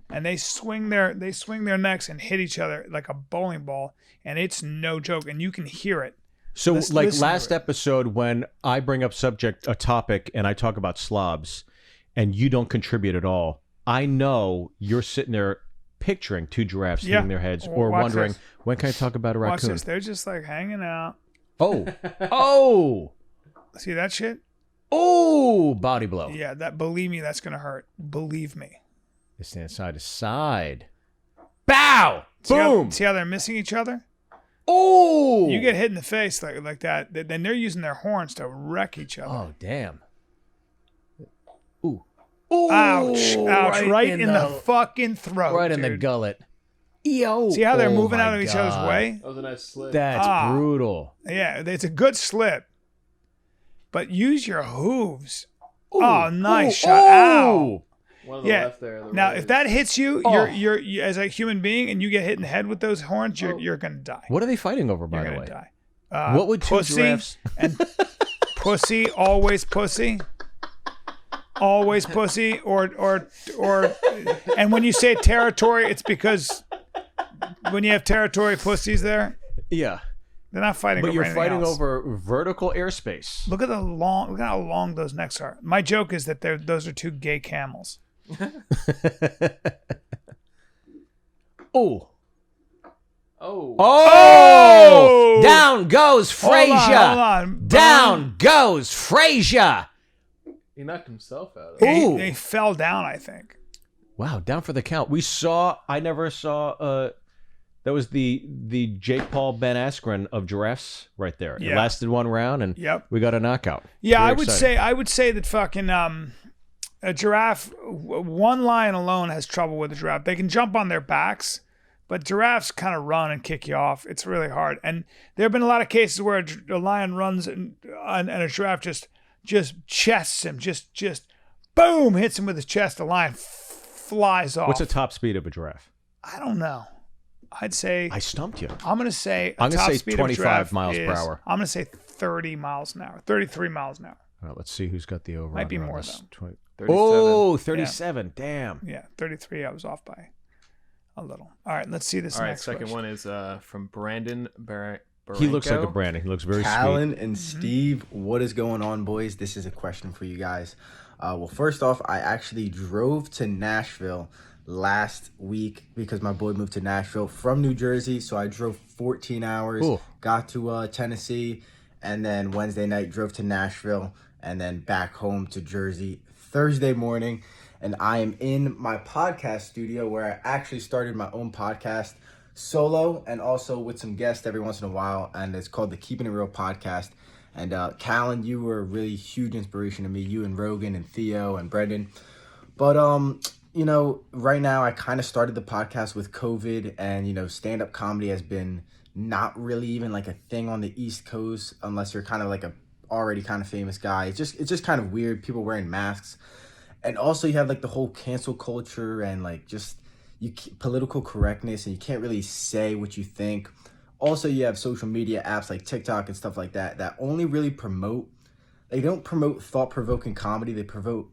And they swing their necks and hit each other like a bowling ball, and it's no joke. And you can hear it. So, Listen last to it. episode, when I bring up a topic, and I talk about slobs, and you don't contribute at all, I know you're sitting there picturing two giraffes hitting their heads, or Watch wondering, this. when can I talk about a Watch raccoon? this. They're just like hanging out. Oh, See that shit? body blow. Yeah, believe me, that's gonna hurt. Believe me. They stand side to side. Bow! See how- Boom! See how they're missing each other? Oh! You get hit in the face like that, then they're using their horns to wreck each other. Oh, damn. Ooh. Ouch! Right in the fucking throat. Right in the dude. gullet. Yo. See how they're Oh moving my out of each other's God. way? That was a nice slip. That's brutal. Yeah, it's a good slip. But use your hooves. Oh, nice shot. Ow. One on the Yeah. left there. The Now, right if that hits you, Oh. you're as a human being, and you get hit in the head with those horns, you're gonna die. What are they fighting over, by You're the gonna way? die. What would two pussy giraffes... and pussy, always pussy, always pussy, or and when you say territory, it's because when you have territory pussies there, Yeah. they're not fighting. But over you're anything fighting else. over vertical airspace. Look at how long those necks are. My joke is that those are two gay camels. Oh. Oh. Oh! Down goes Frazier! Hold on. Down goes Frazier! He knocked himself out. Of it. Ooh. They fell down, I think. Wow, down for the count. I never saw that was the Jake Paul Ben Askren of giraffes right there. It Yeah. lasted one round and Yep. we got a knockout. Yeah, Very I would exciting. say that fucking a giraffe, one lion alone has trouble with a giraffe. They can jump on their backs, but giraffes kind of run and kick you off. It's really hard. And there have been a lot of cases where a lion runs and a giraffe just chests him, just boom, hits him with his chest. The lion flies off. What's the top speed of a giraffe? I don't know. I'd say I stumped you. I'm going to say I'm gonna top say speed of 25 giraffe miles per is- hour. I'm going to say 30 miles an hour, 33 miles an hour. All right, let's see who's got the over. Might be under on more, this. though. 20 37. Oh, 37. Damn. Yeah, 33. I was off by a little. All right, let's see this All right, next second question. one is from Brandon Baranco. He looks like a Brandon. He looks very Callen sweet. and Steve, what is going on, boys? This is a question for you guys. Well, first off, I actually drove to Nashville last week because my boy moved to Nashville from New Jersey. So I drove 14 hours, Cool. got to Tennessee, and then Wednesday night drove to Nashville, and then back home to Jersey Thursday morning. And I am in my podcast studio where I actually started my own podcast solo and also with some guests every once in a while. And it's called the Keeping It Real podcast. And Callen, you were a really huge inspiration to me, you and Rogan and Theo and Brendan. But, you know, right now I kind of started the podcast with COVID, and, you know, stand-up comedy has been not really even like a thing on the East Coast unless you're kind of like a already kind of famous guy. It's just kind of weird, people wearing masks. And also you have like the whole cancel culture and like just political correctness, and you can't really say what you think. Also, you have social media apps like TikTok and stuff like that that only really they don't promote thought-provoking comedy. They promote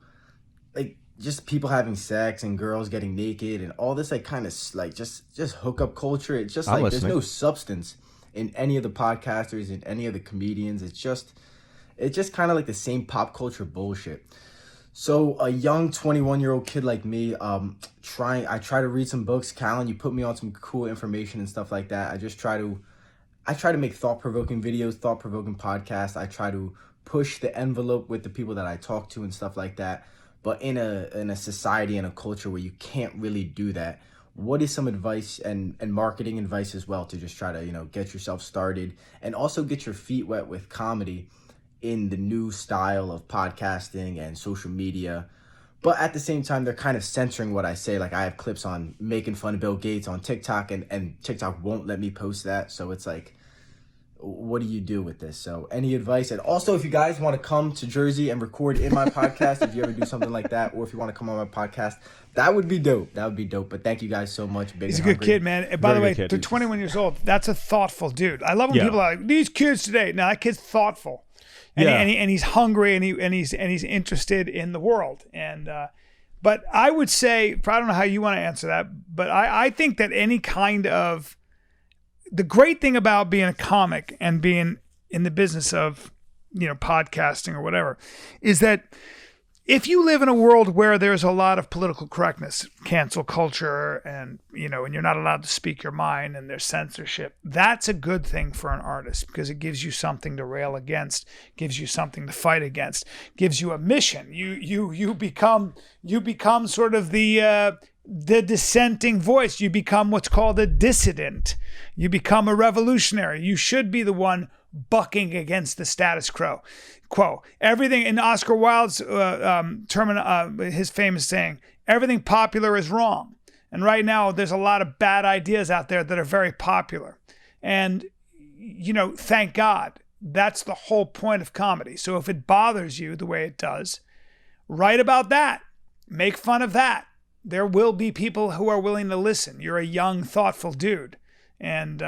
like just people having sex and girls getting naked and all this like kind of like just hookup culture. It's just like there's no substance in any of the podcasters and any of the comedians. It's just kind of like the same pop culture bullshit. So a young 21-year-old kid like me, I try to read some books. Callen, you put me on some cool information and stuff like that. I just try to I try to make thought-provoking videos, thought-provoking podcasts. I try to push the envelope with the people that I talk to and stuff like that. But in a society and a culture where you can't really do that, what is some advice and marketing advice as well to just try to, get yourself started and also get your feet wet with comedy in the new style of podcasting and social media? But at the same time, they're kind of censoring what I say. Like, I have clips on making fun of Bill Gates on TikTok, and TikTok won't let me post that. So it's like, what do you do with this? So any advice? And also, if you guys want to come to Jersey and record in my podcast, if you ever do something like that, or if you want to come on my podcast, that would be dope. That would be dope. But thank you guys so much. He's a good kid, man. And by the way, they're 21 years old. That's a thoughtful dude. I love when people are like, these kids today. No, that kid's thoughtful. And he's hungry, and he's interested in the world. And but I would say, I don't know how you want to answer that, but I think that any kind of, the great thing about being a comic and being in the business of, podcasting or whatever, is that if you live in a world where there's a lot of political correctness, cancel culture, and and you're not allowed to speak your mind, and there's censorship, that's a good thing for an artist, because it gives you something to rail against, gives you something to fight against, gives you a mission. You become sort of the dissenting voice. You become what's called a dissident. You become a revolutionary. You should be the one bucking against the status quo. Everything in Oscar Wilde's his famous saying, everything popular is wrong. And right now there's a lot of bad ideas out there that are very popular. And, thank God, that's the whole point of comedy. So if it bothers you the way it does, write about that. Make fun of that. There will be people who are willing to listen. You're a young, thoughtful dude. And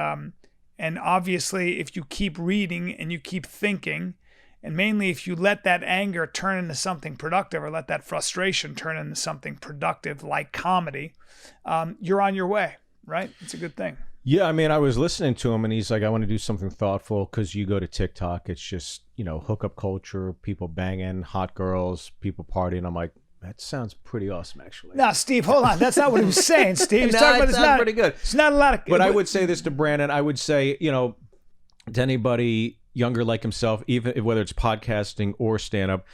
obviously, if you keep reading and you keep thinking, and mainly if you let that anger turn into something productive, or let that frustration turn into something productive like comedy, you're on your way, right? It's a good thing. Yeah, I mean, I was listening to him, and he's like, I want to do something thoughtful, because you go to TikTok, it's just, hookup culture, people banging, hot girls, people partying. I'm like, that sounds pretty awesome, actually. Now, Steve, hold on. That's not what he was saying, Steve. He's talking about, it's not pretty good. It's not a lot of. But I would say this to Brandon. I would say, to anybody younger like himself, even whether it's podcasting or stand-up,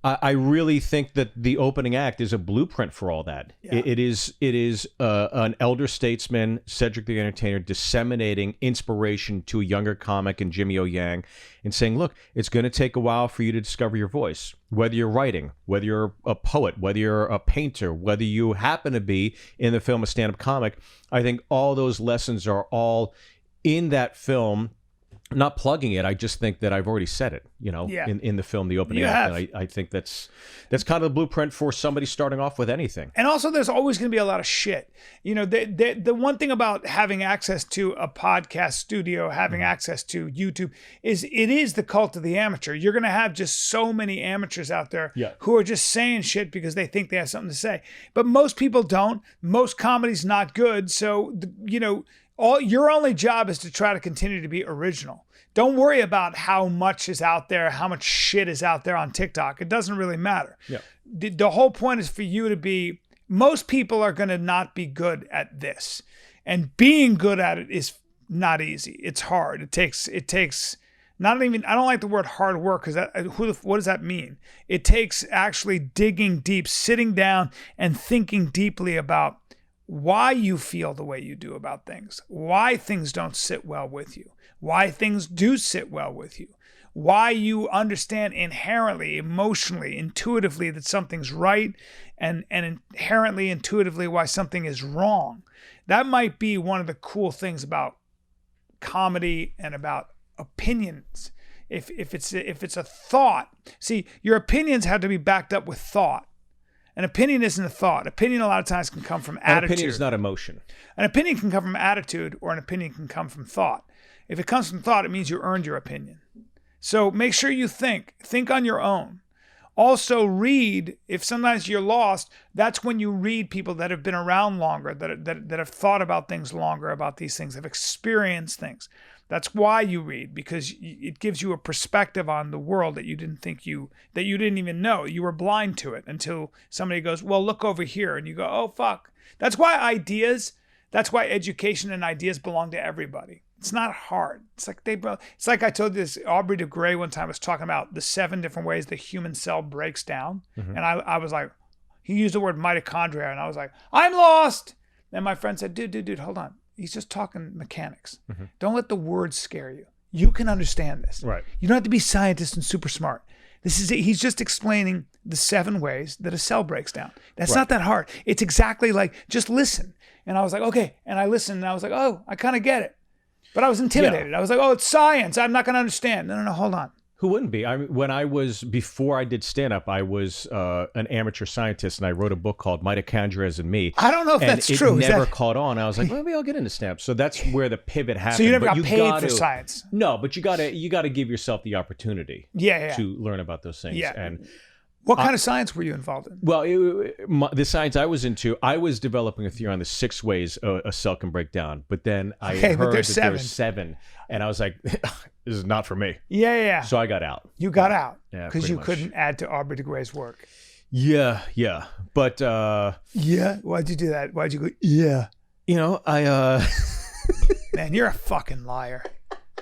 I really think that the opening act is a blueprint for all that. Yeah. It is an elder statesman, Cedric the Entertainer, disseminating inspiration to a younger comic in Jimmy O. Yang, and saying, look, it's going to take a while for you to discover your voice. Whether you're writing, whether you're a poet, whether you're a painter, whether you happen to be in the film a stand-up comic, I think all those lessons are all in that film. Not plugging it, I just think that I've already said it, in the film, the opening act. And I think that's kind of the blueprint for somebody starting off with anything. And also, there's always going to be a lot of shit. The one thing about having access to a podcast studio, having access to YouTube, is it is the cult of the amateur. You're going to have just so many amateurs out there who are just saying shit because they think they have something to say. But most people don't. Most comedy's not good. So, your only job is to try to continue to be original. Don't worry about how much is out there, how much shit is out there on TikTok. It doesn't really matter. Yeah. The whole point is for you to be, most people are going to not be good at this. And being good at it is not easy. It's hard. It takes not even, I don't like the word hard work, because what does that mean? It takes actually digging deep, sitting down and thinking deeply about why you feel the way you do about things, why things don't sit well with you, why things do sit well with you, why you understand inherently, emotionally, intuitively that something's right, and inherently, intuitively why something is wrong. That might be one of the cool things about comedy and about opinions. If it's a thought, see, your opinions have to be backed up with thought. An opinion isn't a thought. Opinion a lot of times can come from attitude. An opinion is not emotion. An opinion can come from attitude, or an opinion can come from thought. If it comes from thought, it means you earned your opinion. So make sure you think on your own. Also read, if sometimes you're lost, that's when you read people that have been around longer, that have thought about things longer, about these things, have experienced things. That's why you read, because it gives you a perspective on the world that you didn't even know. You were blind to it until somebody goes, well, look over here. And you go, oh, fuck. That's why education and ideas belong to everybody. It's not hard. It's like I told this Aubrey de Grey one time, was talking about the 7 different ways the human cell breaks down. And I was like, he used the word mitochondria, and I was like, I'm lost. And my friend said, dude, hold on. He's just talking mechanics. Don't let the words scare you. You can understand this. Right. You don't have to be scientist and super smart. He's just explaining the 7 ways that a cell breaks down. That's not that hard. It's exactly like, just listen. And I was like, okay. And I listened, and I was like, oh, I kind of get it. But I was intimidated. Yeah. I was like, oh, it's science. I'm not going to understand. No, hold on. Who wouldn't be? Before I did stand-up, I was an amateur scientist, and I wrote a book called Mitochondria and Me. I don't know if that's true. It never caught on. I was like, well, maybe I'll get into stand-up. So that's where the pivot happened. So you never But got paid for science? No, but you gotta give yourself the opportunity to learn about those things. Yeah. And what kind of science were you involved in? well, the science I was into, I was developing a theory on the 6 ways a cell can break down. But then I heard that there's 7. And I was like, this is not for me. Yeah. So I got out. You got out Yeah, because pretty you much. couldn't add to Aubrey de Grey's work. Yeah. But, Yeah? Why'd you do that? Why'd you go, yeah? I Man, you're a fucking liar.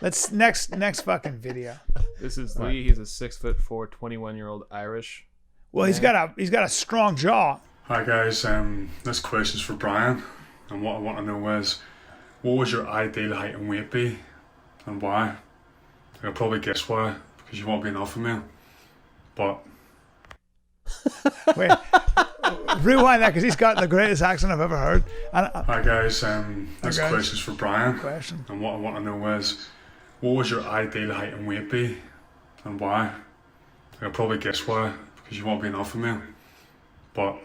Let's next fucking video. This is Lee. He's a 6'4", 21-year-old Irish. Well, he's got a strong jaw. Hi guys, this question's for Bryan, and what I want to know is, what would your ideal height and weight be, and why? I'll probably guess why, because you won't be an alpha male. But Wait, rewind that, because he's got the greatest accent I've ever heard. hi guys, this guys. question's for Bryan, Question. and what I want to know is, what would your ideal height and weight be, and why? I'll probably guess why, because you won't be an alpha male. But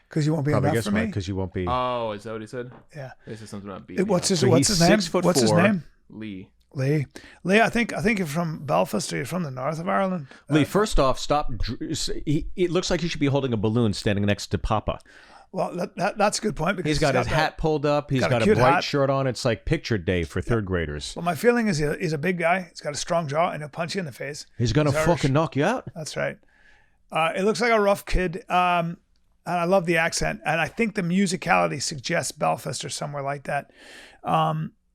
Because you won't be probably enough guess for why, me. because you won't be. Oh, is that what he said? Yeah. He said something about beating What's me his So What's he's his name? 6'4". What's his name? up. Lee. Lee. I think you're from Belfast, or you're from the north of Ireland. Lee, first off, stop. It looks like you should be holding a balloon standing next to Papa. Well, that's a good point, because He's got his hat pulled up. He's got a cute bright hat. shirt on. It's like picture day for 3rd graders. Well, my feeling is he's a big guy. He's got a strong jaw, and he'll punch you in the face. He's gonna He's Irish. fucking knock you out. That's right. It looks like a rough kid. And I love the accent. And I think the musicality suggests Belfast or somewhere like that.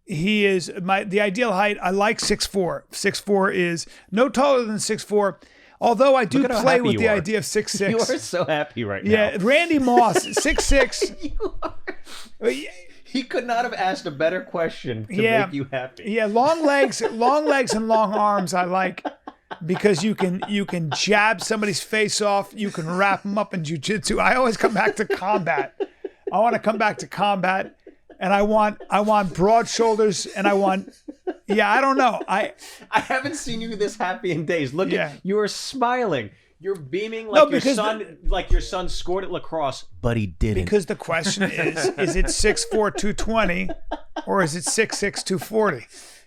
He is the ideal height. I like 6'4". 6'4" is no taller than 6'4". Although I do Look at how play happy with you the are. idea of 6'6". You are so happy right now. Yeah, Randy Moss, 6'6". He could not have asked a better question to Yeah. make you happy. Yeah, long legs and long arms I like, because you can jab somebody's face off. You can wrap them up in jiu-jitsu. I always come back to combat. I want to come back to combat, and I want broad shoulders, and I don't know. I haven't seen you this happy in days. Look Yeah. at you are smiling. You're beaming like your because son, like your son scored at lacrosse, but he didn't. because the question is it 6'4", 220, or is it 6'6", 240?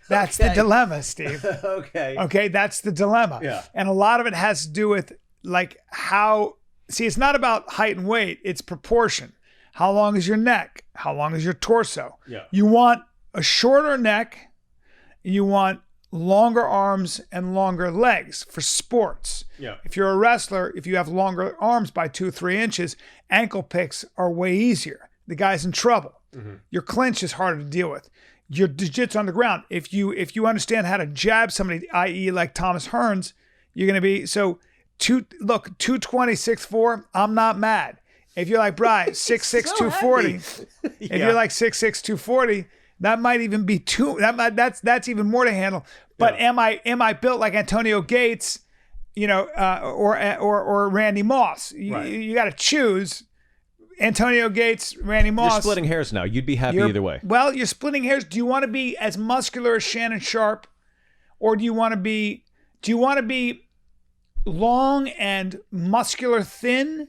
That's the Okay. dilemma, Steve. Okay. Okay, that's the dilemma. Yeah. And a lot of it has to do with like how, see, it's not about height and weight, it's proportion. How long is your neck? How long is your torso? Yeah. You want a shorter neck, you want longer arms and longer legs for sports. Yeah. If you're a wrestler, if you have longer arms by 2-3 inches, ankle picks are way easier. The guy's in trouble. Your clinch is harder to deal with. Your jiu-jitsu on the ground, if you understand how to jab somebody, i.e. like Thomas Hearns, you're going to be, 220, 6'4", I'm not mad. If you're like Bryan, 6'6", 240, if you're like 6'6", 240, that might even be that's even more to handle. But am I built like Antonio Gates, or Randy Moss? You got to choose. Antonio Gates, Randy Moss. You're splitting hairs now. You'd be happy either way. Well, you're splitting hairs. Do you want to be as muscular as Shannon Sharp, or do you want to be long and muscular thin,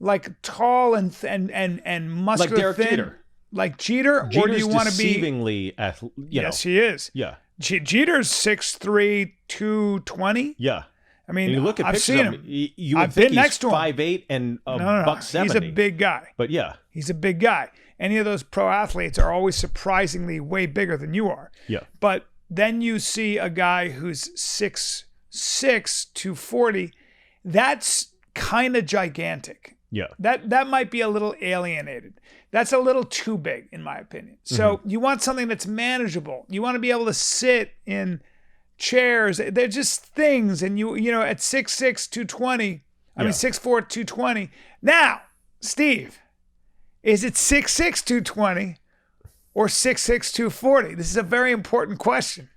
like tall and muscular Like Derek thin, Jeter. like Jeter, or do Jeter's you want to be? deceivingly Yes, he is. Yeah. Jeter's 6'3", 220. Yeah. I mean, And you look at I've pictures seen of him. You would I've think been next to him. 5'8" and a No. buck 70. He's a big guy. But yeah. He's a big guy. Any of those pro athletes are always surprisingly way bigger than you are. Yeah. But then you see a guy who's 6'6", 240. That's kind of gigantic. Yeah. That might be a little alienated. That's a little too big, in my opinion. So you want something that's manageable. You want to be able to sit in chairs. They're just things. And you know, at 6'6", 220, I mean 6'4", 220. Now, Steve, is it 6'6", 220 or 6'6", 240? This is a very important question.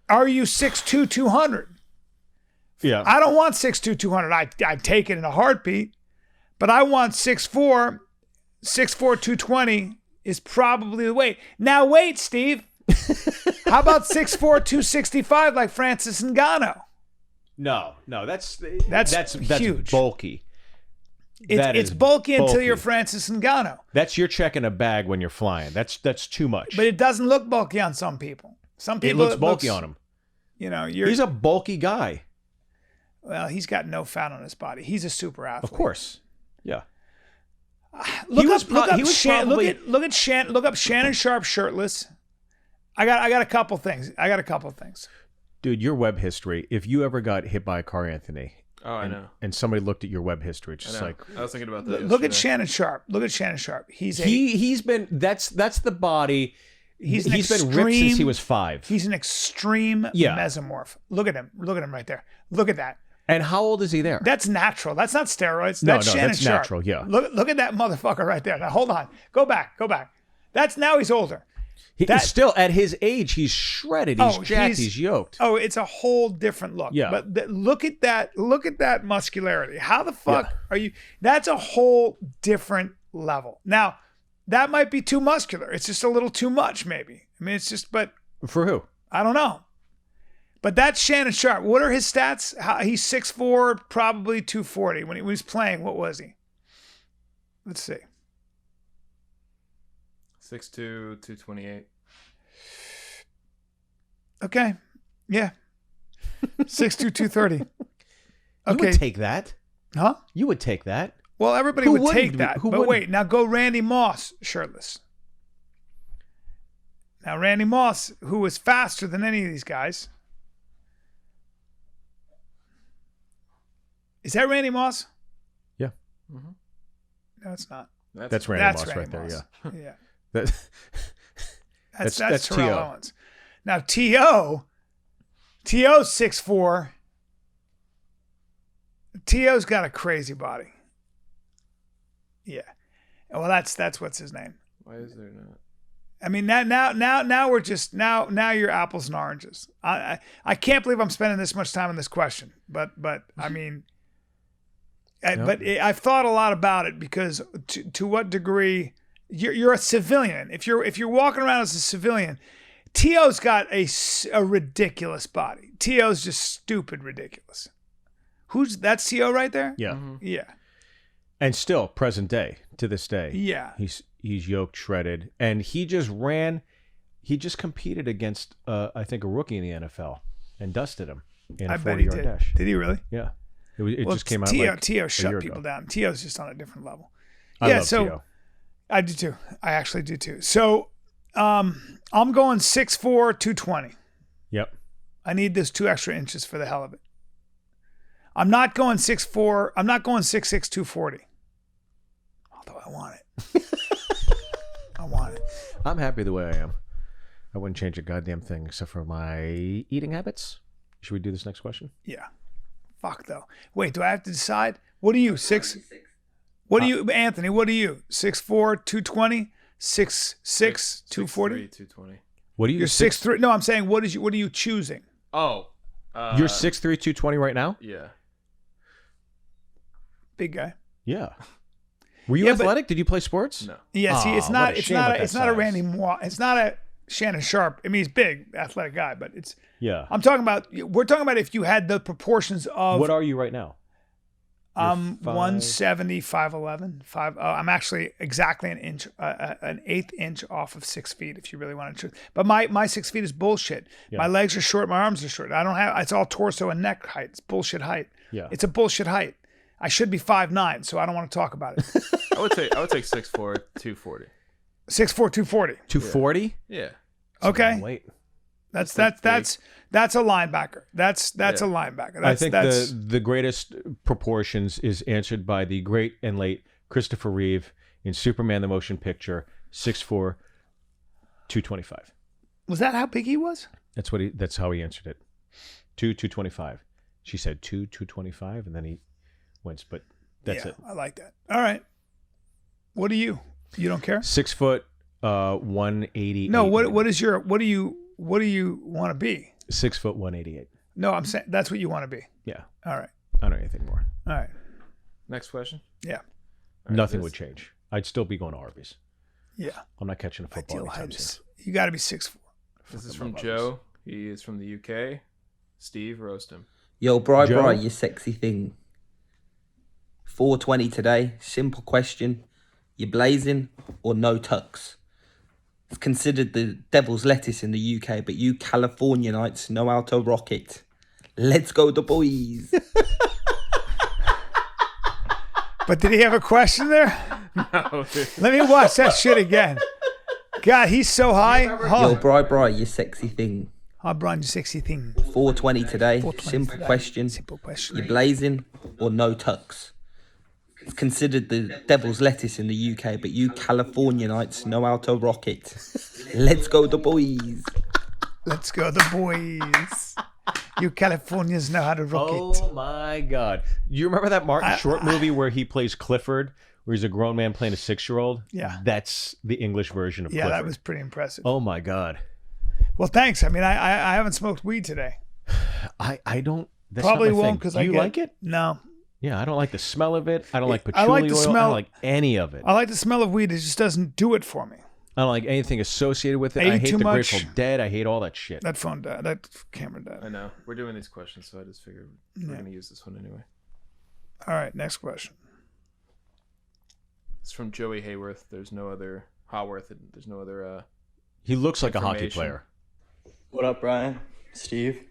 Are you 6'2", 200? Yeah. I don't want 6'2", 200. I'd take it in a heartbeat. But I want 6'4", 220 is probably the weight. Now wait, Steve. How about 6'4", 265 like Francis Ngannou? No, that's huge. bulky. It's bulky until you're Francis Ngannou. That's you're checking a bag when you're flying. That's too much. But it doesn't look bulky on some people. Some people it looks bulky on him. You know, he's a bulky guy. Well, he's got no fat on his body. He's a super athlete. Of course. Yeah. Look up Shannon Sharp shirtless. I got a couple things. Dude, your web history. If you ever got hit by a car, Anthony. Oh, I know. And somebody looked at your web history, it's just like I was thinking about that. Look at Shannon Sharp. He's been that's the body. He's been ripped since he was 5. He's an extreme mesomorph. Look at him right there. Look at that. And how old is he there? That's natural. That's not steroids. No, that's Shannon that's Sharp. natural. Yeah. Look at that motherfucker right there. Now hold on. Go back. That's now he's older. He's still at his age. He's shredded. He's jacked. He's yoked. Oh, it's a whole different look. Yeah. But look at that. Look at that muscularity. How the fuck are you? That's a whole different level. Now, that might be too muscular. It's just a little too much, maybe. I mean, it's just. But for who? I don't know. But that's Shannon Sharp. What are his stats? He's 6'4", probably 240. When he was playing, what was he? Let's see. 6'2", 228. Okay. Yeah. 6'2", 230. Okay. You would take that. Huh? You would take that. Well, everybody would take that. But wait, now go Randy Moss shirtless. Now, Randy Moss, who was faster than any of these guys. Is that Randy Moss? Yeah. Mm-hmm. No, it's not. That's Randy Moss right there. Yeah. Yeah. That's Terrell T.O. Owens. Now T.O.'s 6'4". T.O.'s got a crazy body. Yeah. Well, that's what's his name. Why is there not? I mean, now we're just now you're apples and oranges. I can't believe I'm spending this much time on this question, but I mean. But I've thought a lot about it because to what degree you're a civilian. If you're walking around as a civilian, T.O.'s got a ridiculous body. T.O.'s just stupid ridiculous. That's T.O. right there? Yeah. Mm-hmm. Yeah. And still present day to this day. Yeah. He's yoked, shredded, and he just competed against I think a rookie in the NFL and dusted him in a 40-yard dash. Did he really? Yeah. It just came out T.O. shut people down. T.O.'s just on a different level. I love T.O. I do too. I actually do too. So I'm going 6'4", 220. Yep. I need those 2 extra inches for the hell of it. I'm not going 6'4". I'm not going 6'6", 240. Although I want it. I want it. I'm happy the way I am. I wouldn't change a goddamn thing except for my eating habits. Should we do this next question? Yeah. Fuck though. Wait, do I have to decide? What are you? 6? What are you, Anthony? What are you? 6'4", 220, 6'6", 240. 220. What are you? You're 6'3". No, I'm saying what are you choosing? Oh, you're 6'3", 220 right now. Yeah. Big guy. Yeah. Were you athletic? Did you play sports? No. Yeah. See, it's not a Randy Moss. Moss. It's not a Shannon Sharp. I mean, he's big, athletic guy, but it's. Yeah. We're talking about if you had the proportions of. What are you right now? 170, 5'11". I'm actually exactly an inch, an eighth inch off of 6 feet. If you really want to, but my 6 feet is bullshit. Yeah. My legs are short. My arms are short. I don't have. It's all torso and neck height. It's bullshit height. Yeah. It's a bullshit height. I should be 5'9", so I don't want to talk about it. I would take 6'4", 240. 6'4", 240. 240? Yeah. Okay. That's a linebacker. That's a linebacker. I think the greatest proportions is answered by the great and late Christopher Reeve in Superman the Motion Picture, 6'4", 225. Was that how big he was? That's how he answered it. 225. She said 225, and then he went. But that's it. I like that. All right. What are you? You don't care? 6 foot, 188. No. What do you want to be? 6 foot, 188. No, I'm saying that's what you want to be. Yeah. All right. I don't know anything more. All right. Next question. Yeah. Nothing would change. I'd still be going to Arby's. Yeah. I'm not catching a football Ideal anytime height soon. is, you got to be 6'4". This is from Joe. He is from the UK. Steve, roast him. Yo, Bri, Joe? you sexy thing. 4:20 today. Simple question. You blazing or no tux? It's considered the devil's lettuce in the UK, but you Californianites know how to rock it. Let's go, the boys. But did he have a question there? No, dude. Let me watch that shit again. God, he's so high. Yo, Bri, you sexy thing. Oh, Bryan, you sexy thing. 4:20 today. 4:20 Simple today. question. Simple question. You blazing or no tux? It's considered the devil's lettuce in the UK, but you Californianites know how to rock it. Let's go, the boys. Let's go, the boys. You Californians know how to rock it. Oh my God! You remember that Martin Short movie where he plays Clifford, where he's a grown man playing a 6-year-old? Yeah. That's the English version of Yeah, Clifford. that was pretty impressive. Oh my God! Well, thanks. I mean, I haven't smoked weed today. I don't. That's Probably not my won't thing. because Do I you get, like it? No. Yeah, I don't like the smell of it. I don't like I patchouli like the oil. I smell- don't like any of it. I like the smell of weed. It just doesn't do it for me. I don't like anything associated with it. I I eat hate too the much. Grateful Dead. I hate all that shit. That phone died. That camera I died. know. We're doing these questions, so I just figured we're going to use this one anyway. All right, next question. It's from Joey Hayworth. There's no other Haworth. There's no other. He looks like a hockey Information. player. What up, Bryan? Steve?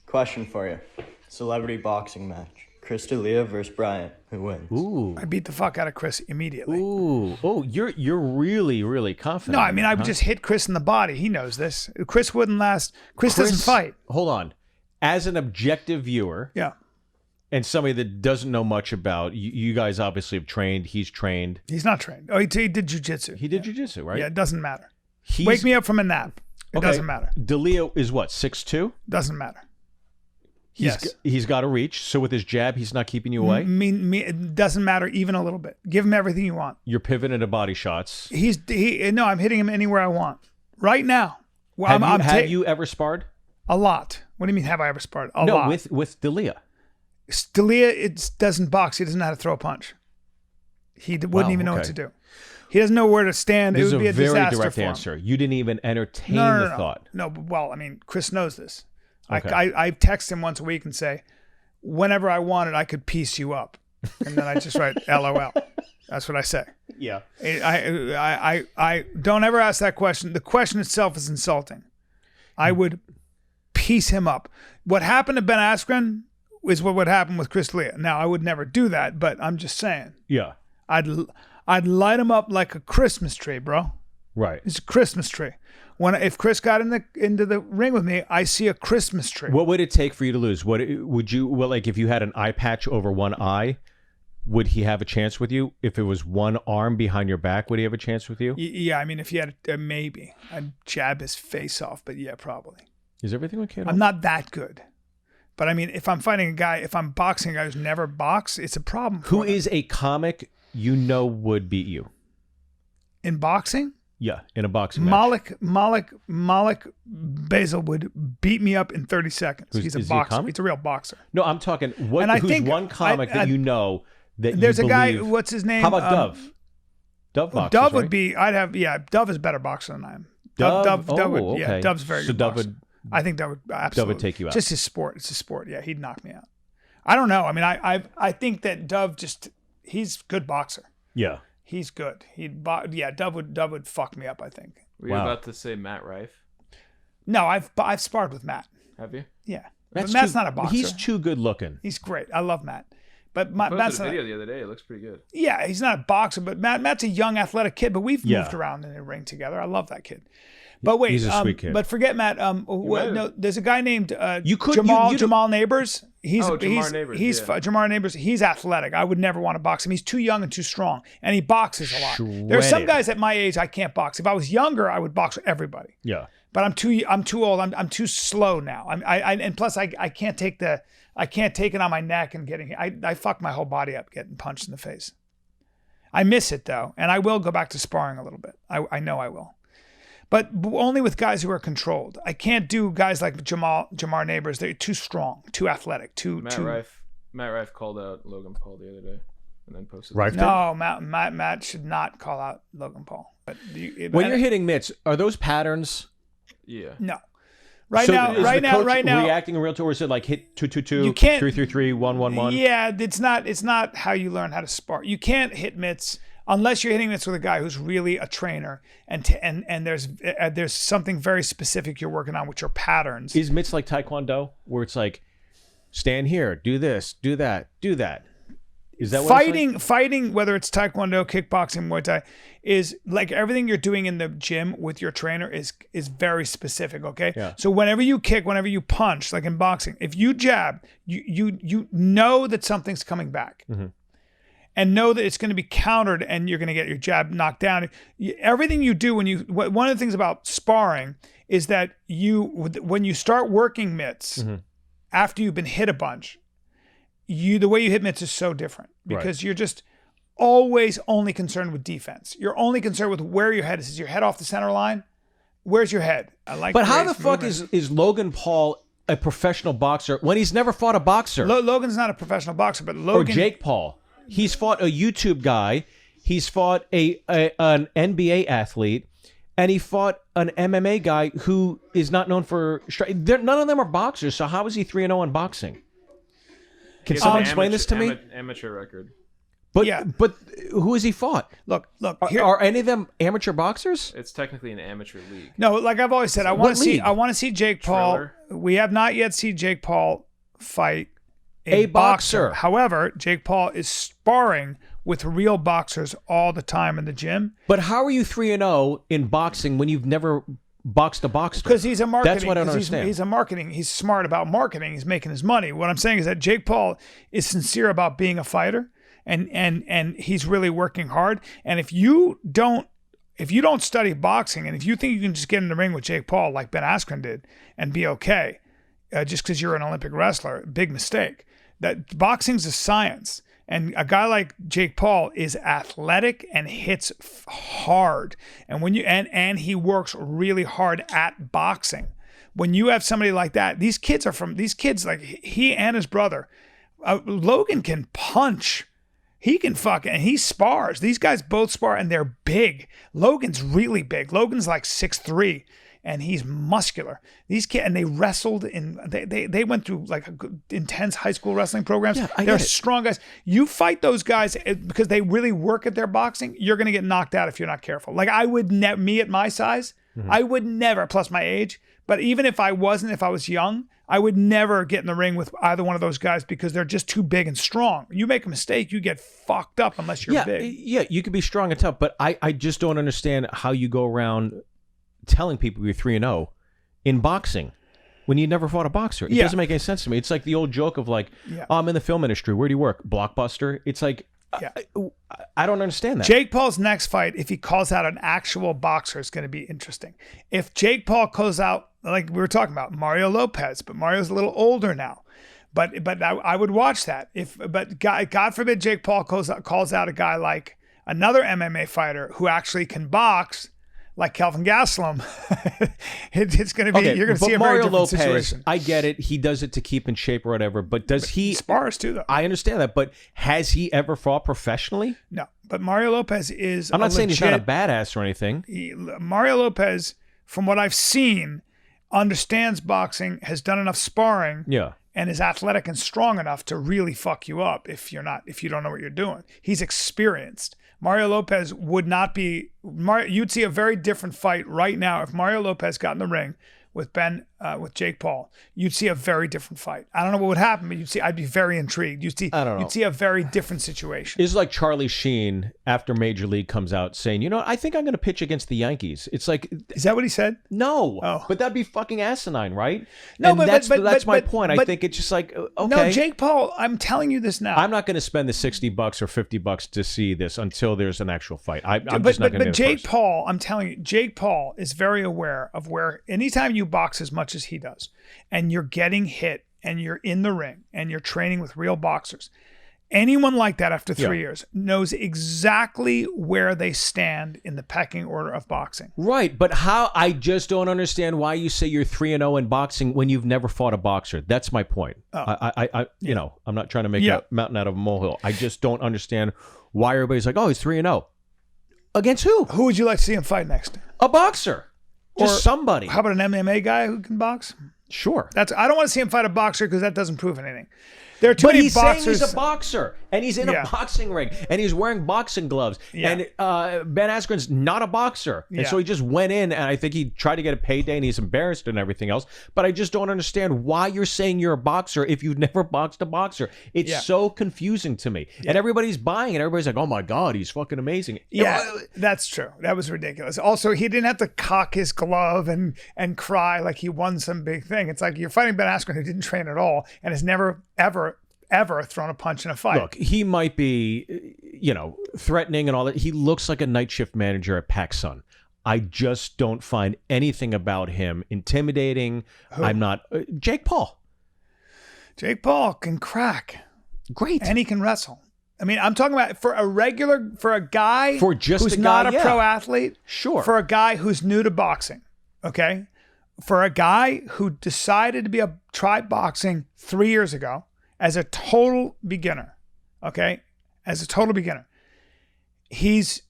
Question for you. Celebrity boxing match. Chris D'Elia versus Bryan. Who wins? Ooh. I beat the fuck out of Chris immediately. Ooh. Oh, you're really, really confident. No, I mean, I would huh? just hit Chris in the body. He knows this. Chris wouldn't last. Chris doesn't fight. Hold on. As an objective viewer Yeah. and somebody that doesn't know much about, you guys obviously have trained. He's trained. He's not trained. Oh, he did jujitsu. He did jujitsu, right? Yeah, it doesn't matter. He's, Wake me up from a nap. It okay, doesn't matter. D'Elia is what, 6'2"? Doesn't matter. Yes. He's got a reach. So with his jab, he's not keeping you away. It doesn't matter even a little bit. Give him everything you want. You're pivoting to body shots. No, I'm hitting him anywhere I want. Right now. Well, Have you ever sparred? A lot. What do you mean, have I ever sparred? A No, lot. with D'Elia. D'Elia, it doesn't box. He doesn't know how to throw a punch. He wouldn't even know what okay. to do. He doesn't know where to stand. This It is would be a a very disaster direct for him. answer. You didn't even entertain No. the thought. No, but well, I mean, Chris knows this. Okay. I text him once a week and say, whenever I wanted, I could piece you up. And then I just write LOL. That's what I say. Yeah. I don't ever ask that question. The question itself is insulting. I would piece him up. What happened to Ben Askren is what would happen with Chris D'Elia. Now, I would never do that, but I'm just saying. Yeah. I'd light him up like a Christmas tree, bro. Right. It's a Christmas tree. If Chris got into the ring with me, I see a Christmas tree. What would it take for you to lose? What would you? Well, like if you had an eye patch over one eye, would he have a chance with you? If it was one arm behind your back, would he have a chance with you? Yeah, I mean, if he had maybe, I'd jab his face off. But yeah, probably. Is everything okay? I'm not that good. But I mean, if I'm fighting a guy, if I'm boxing a guy who's never boxed, it's a problem. Who is a comic you know would beat you? In boxing? Yeah, in a boxing match. Malik Basil would beat me up in 30 seconds. He's a is he a boxer. comic? He's a real boxer. No, I'm talking. And I Who's think one comic that you know that there's you a guy. believe- What's his name? How about Dove? Dove boxes, Dove would right? be. Dove is a better boxer than I am. Dove? Dove would. Oh, Yeah, okay. Dove's a very So good Dove boxer. would- I think that would absolutely take you out. Just his sport. It's his sport. Yeah, he'd knock me out. I don't know. I mean, I think that Dove he's a good boxer. Yeah. He's good. Dove would fuck me up, I think. Were you about to say Matt Rife? No, I've sparred with Matt. Have you? Yeah. But Matt's not a boxer. He's too good looking. He's great. I love Matt. But Posted Matt's a not. video the other day. It looks pretty good. Yeah, he's not a boxer, but Matt's a young athletic kid, but we've Yeah. moved around in the ring together. I love that kid. But wait, He's a sweet kid. But forget Matt. No, there's a guy named Jamal Jamal Neighbors. Jamar Neighbors, Jamar Neighbors. He's athletic. I would never want to box him. He's too young and too strong, and he boxes a lot. There's some guys at my age I can't box. If I was younger, I would box with everybody. Yeah. But I'm too old. I'm too slow now. And plus I can't take it on my neck and getting. I fuck my whole body up getting punched in the face. I miss it though, and I will go back to sparring a little bit. I know I will. But only with guys who are controlled. I can't do guys like Jamar Neighbors. They're too strong, too athletic, Matt Rife called out Logan Paul the other day and then posted. Rife? No, Matt should not call out Logan Paul. But when you're hitting mitts, are those patterns? Yeah. No. Right now, reacting in real time, or is it like hit 2-2-2, 3-3-3, 1-1-1? Yeah, it's not how you learn how to spar. You can't hit mitts unless you're hitting mitts with a guy who's really a trainer, and there's something very specific you're working on, which are patterns. Is mitts like Taekwondo, where it's like, stand here, do this, do that, do that? Is that what fighting, whether it's Taekwondo, kickboxing, Muay Thai, is like everything you're doing in the gym with your trainer is very specific. Okay. Yeah. So whenever you kick, whenever you punch, like in boxing, if you jab, you know that something's coming back. Mm-hmm. And know that it's going to be countered and you're going to get your jab knocked down. Everything you do one of the things about sparring is that when you start working mitts, mm-hmm. after you've been hit a bunch, the way you hit mitts is so different because you're just always only concerned with defense. You're only concerned with where your head is. Is your head off the center line? Where's your head? But how the fuck is Logan Paul a professional boxer when he's never fought a boxer? Logan's not a professional boxer, but Logan... Or Jake Paul. He's fought a YouTube guy. He's fought an NBA athlete. And he fought an MMA guy who is not known for... None of them are boxers, so how is he 3-0 in boxing? Can someone explain this to me? Amateur record. But who has he fought? Look. Are any of them amateur boxers? It's technically an amateur league. No, like I've always said, I want to see Jake Paul. Triller. We have not yet seen Jake Paul fight a boxer. However, Jake Paul is sparring with real boxers all the time in the gym. But how are you 3-0 in boxing when you've never boxed a boxer? Because he's a marketing. That's what I don't understand. He's a marketing. He's smart about marketing. He's making his money. What I'm saying is that Jake Paul is sincere about being a fighter, and he's really working hard. And if you don't study boxing, and if you think you can just get in the ring with Jake Paul like Ben Askren did and be okay, just because you're an Olympic wrestler, big mistake. That boxing's a science. And a guy like Jake Paul is athletic and hits hard. And and he works really hard at boxing. When you have somebody like that, these kids like he and his brother, Logan can punch. He can and he spars. These guys both spar and they're big. Logan's really big. Logan's like 6'3". And he's muscular. These kids, and they wrestled they went through like intense high school wrestling programs. Yeah, they're strong guys. You fight those guys because they really work at their boxing, you're going to get knocked out if you're not careful. Like I would me at my size, mm-hmm. I would never, plus my age, but even if I was young, I would never get in the ring with either one of those guys because they're just too big and strong. You make a mistake, you get fucked up unless you're big. Yeah, you could be strong and tough, but I just don't understand how you go around telling people you're 3-0 in boxing when you never fought a boxer. It doesn't make any sense to me. It's like the old joke of like, I'm in the film industry. Where do you work? Blockbuster. It's like, I don't understand that. Jake Paul's next fight, if he calls out an actual boxer, is going to be interesting. If Jake Paul calls out, like we were talking about, Mario Lopez, but Mario's a little older now. But I would watch that. But God forbid Jake Paul calls out a guy like another MMA fighter who actually can box, like Kelvin Gastelum. It's going to be, you're going to see a very different situation. I get it. He does it to keep in shape or whatever, but he spars too, though. I understand that, but has he ever fought professionally? No, but Mario Lopez is I'm not saying he's not a badass or anything. Mario Lopez, from what I've seen, understands boxing, has done enough sparring, and is athletic and strong enough to really fuck you up if you don't know what you're doing. He's experienced. Mario Lopez would not be... You'd see a very different fight right now if Mario Lopez got in the ring with Jake Paul, you'd see a very different fight. I don't know what would happen, but I'd be very intrigued. I don't know. You'd see a very different situation. It's like Charlie Sheen after Major League comes out saying, you know, I think I'm going to pitch against the Yankees. It's like, is that what he said? No, Oh. But that'd be fucking asinine, right? No, and but that's my point. I think it's just like, okay. No, Jake Paul, I'm telling you this now. I'm not going to spend the $60 or $50 to see this until there's an actual fight. I'm just not going to. But Jake Paul, I'm telling you, Jake Paul is very aware of where anytime you box as much as he does, and you're getting hit, and you're in the ring, and you're training with real boxers, anyone like that after 3 years knows exactly where they stand in the pecking order of boxing. Right, but how? I just don't understand why you say you're 3-0 in boxing when you've never fought a boxer. That's my point. You know, I'm not trying to make a mountain out of a molehill. I just don't understand why everybody's like, oh, he's 3-0. Against who? Who would you like to see him fight next? A boxer. Just somebody. How about an MMA guy who can box? Sure. I don't want to see him fight a boxer because that doesn't prove anything. There are too many he's boxers. saying he's a boxer, and he's in a boxing ring, and he's wearing boxing gloves. Yeah. And Ben Askren's not a boxer, and so he just went in, and I think he tried to get a payday, and he's embarrassed and everything else. But I just don't understand why you're saying you're a boxer if you've never boxed a boxer. It's so confusing to me, and everybody's buying it. Everybody's like, "Oh my God, he's fucking amazing." Yeah, that's true. That was ridiculous. Also, he didn't have to cock his glove and cry like he won some big thing. It's like you're fighting Ben Askren who didn't train at all and has never ever thrown a punch in a fight. Look, he might be, you know, threatening and all that. He looks like a night shift manager at PacSun. I just don't find anything about him intimidating. Who? I'm not Jake Paul. Jake Paul can crack. Great. And he can wrestle. I mean, I'm talking about for a guy who's not a pro athlete. Sure. For a guy who's new to boxing. Okay. For a guy who decided to try boxing 3 years ago as a total beginner. Okay. As a total beginner. He's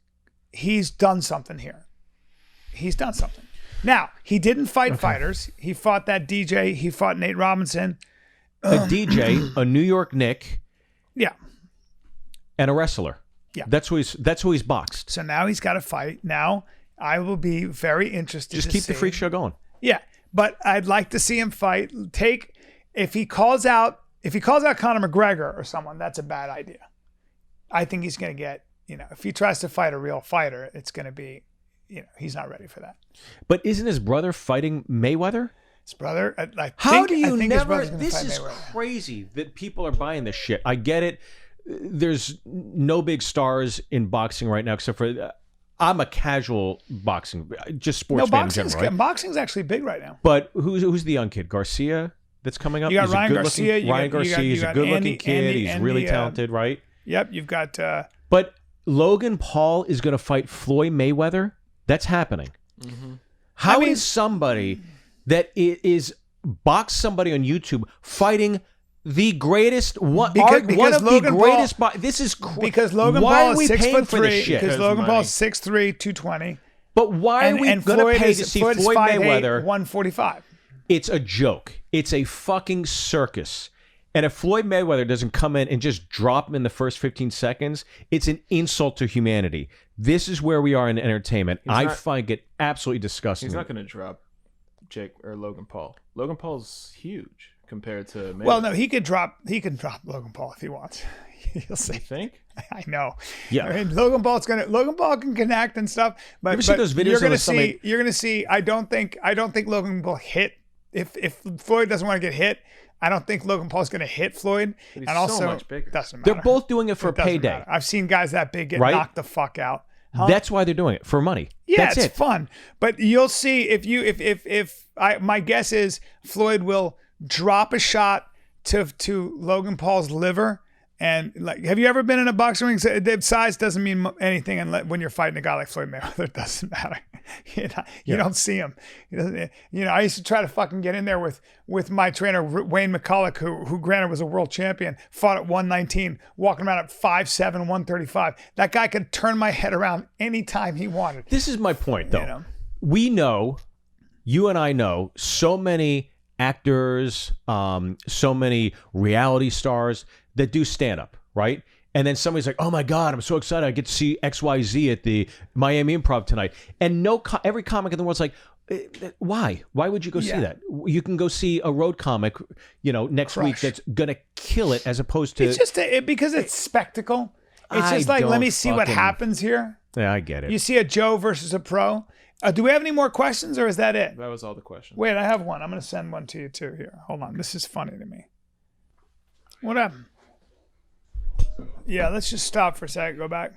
done something here. He's done something. Now, he didn't fight fighters. He fought that DJ. He fought Nate Robinson. A DJ, a New York Knick. Yeah. And a wrestler. Yeah. That's who he's boxed. So now he's got to fight. Now I will be very interested. Just keep the freak show going. Yeah. But I'd like to see him fight. If he calls out Conor McGregor or someone, that's a bad idea. I think he's going to get, if he tries to fight a real fighter, it's going to be, he's not ready for that. But isn't his brother fighting Mayweather? His brother? How do you never? This is crazy that people are buying this shit. I get it. There's no big stars in boxing right now except for I'm a casual boxing, just sports fan in general. Right? Boxing's actually big right now. But who's the young kid? Garcia that's coming up? You got Ryan Garcia. Ryan Garcia. He's a good-looking kid. He's really talented, right? Yep. You've got. But Logan Paul is going to fight Floyd Mayweather. That's happening. Mm-hmm. How is somebody that is box somebody on YouTube fighting the greatest one of the greatest? This is because Logan Paul is 6'3". Because Logan Paul is 6'3", 220. But why are we going to pay to see Floyd Mayweather? 145. It's a joke. It's a fucking circus. And if Floyd Mayweather doesn't come in and just drop him in the first 15 seconds, it's an insult to humanity. This is where we are in entertainment. I find it absolutely disgusting. He's not going to drop Jake or Logan Paul. Logan Paul's huge compared to Mayweather. Well, no, he can drop Logan Paul if he wants. You'll see. You think? I know. Yeah. I mean, Logan Paul can connect and stuff, but, you ever see those videos you're gonna see. I don't think Logan will hit. If Floyd doesn't want to get hit, I don't think Logan Paul's going to hit Floyd. But he's and also, so much bigger. Doesn't matter. They're both doing it for payday. Matter. I've seen guys that big get knocked the fuck out. Huh? That's why they're doing it, for money. Yeah, That's it's fun. But you'll see my guess is Floyd will drop a shot to Logan Paul's liver. And have you ever been in a boxing ring? The size doesn't mean anything when you're fighting a guy like Floyd Mayweather. It doesn't matter. You don't see him. I used to try to fucking get in there with my trainer Wayne McCulloch, who granted was a world champion, fought at 119, walking around at 5'7", 135. That guy could turn my head around anytime he wanted. This is my point, though. We know, you and I know, so many actors, so many reality stars that do stand-up, right? And then somebody's like, oh my God, I'm so excited. I get to see XYZ at the Miami Improv tonight. And every comic in the world's like, Why? Why would you go see Yeah. that? You can go see a road comic, next week Crush. that's gonna kill it, as opposed to. It's just because it's spectacle. It's just I like, let don't me see what fucking- happens here. Yeah, I get it. You see a Joe versus a pro. Do we have any more questions, or is that it? That was all the questions. Wait, I have one. I'm going to send one to you too. Here, hold on. This is funny to me. What happened? Yeah, let's just stop for a second. Go back.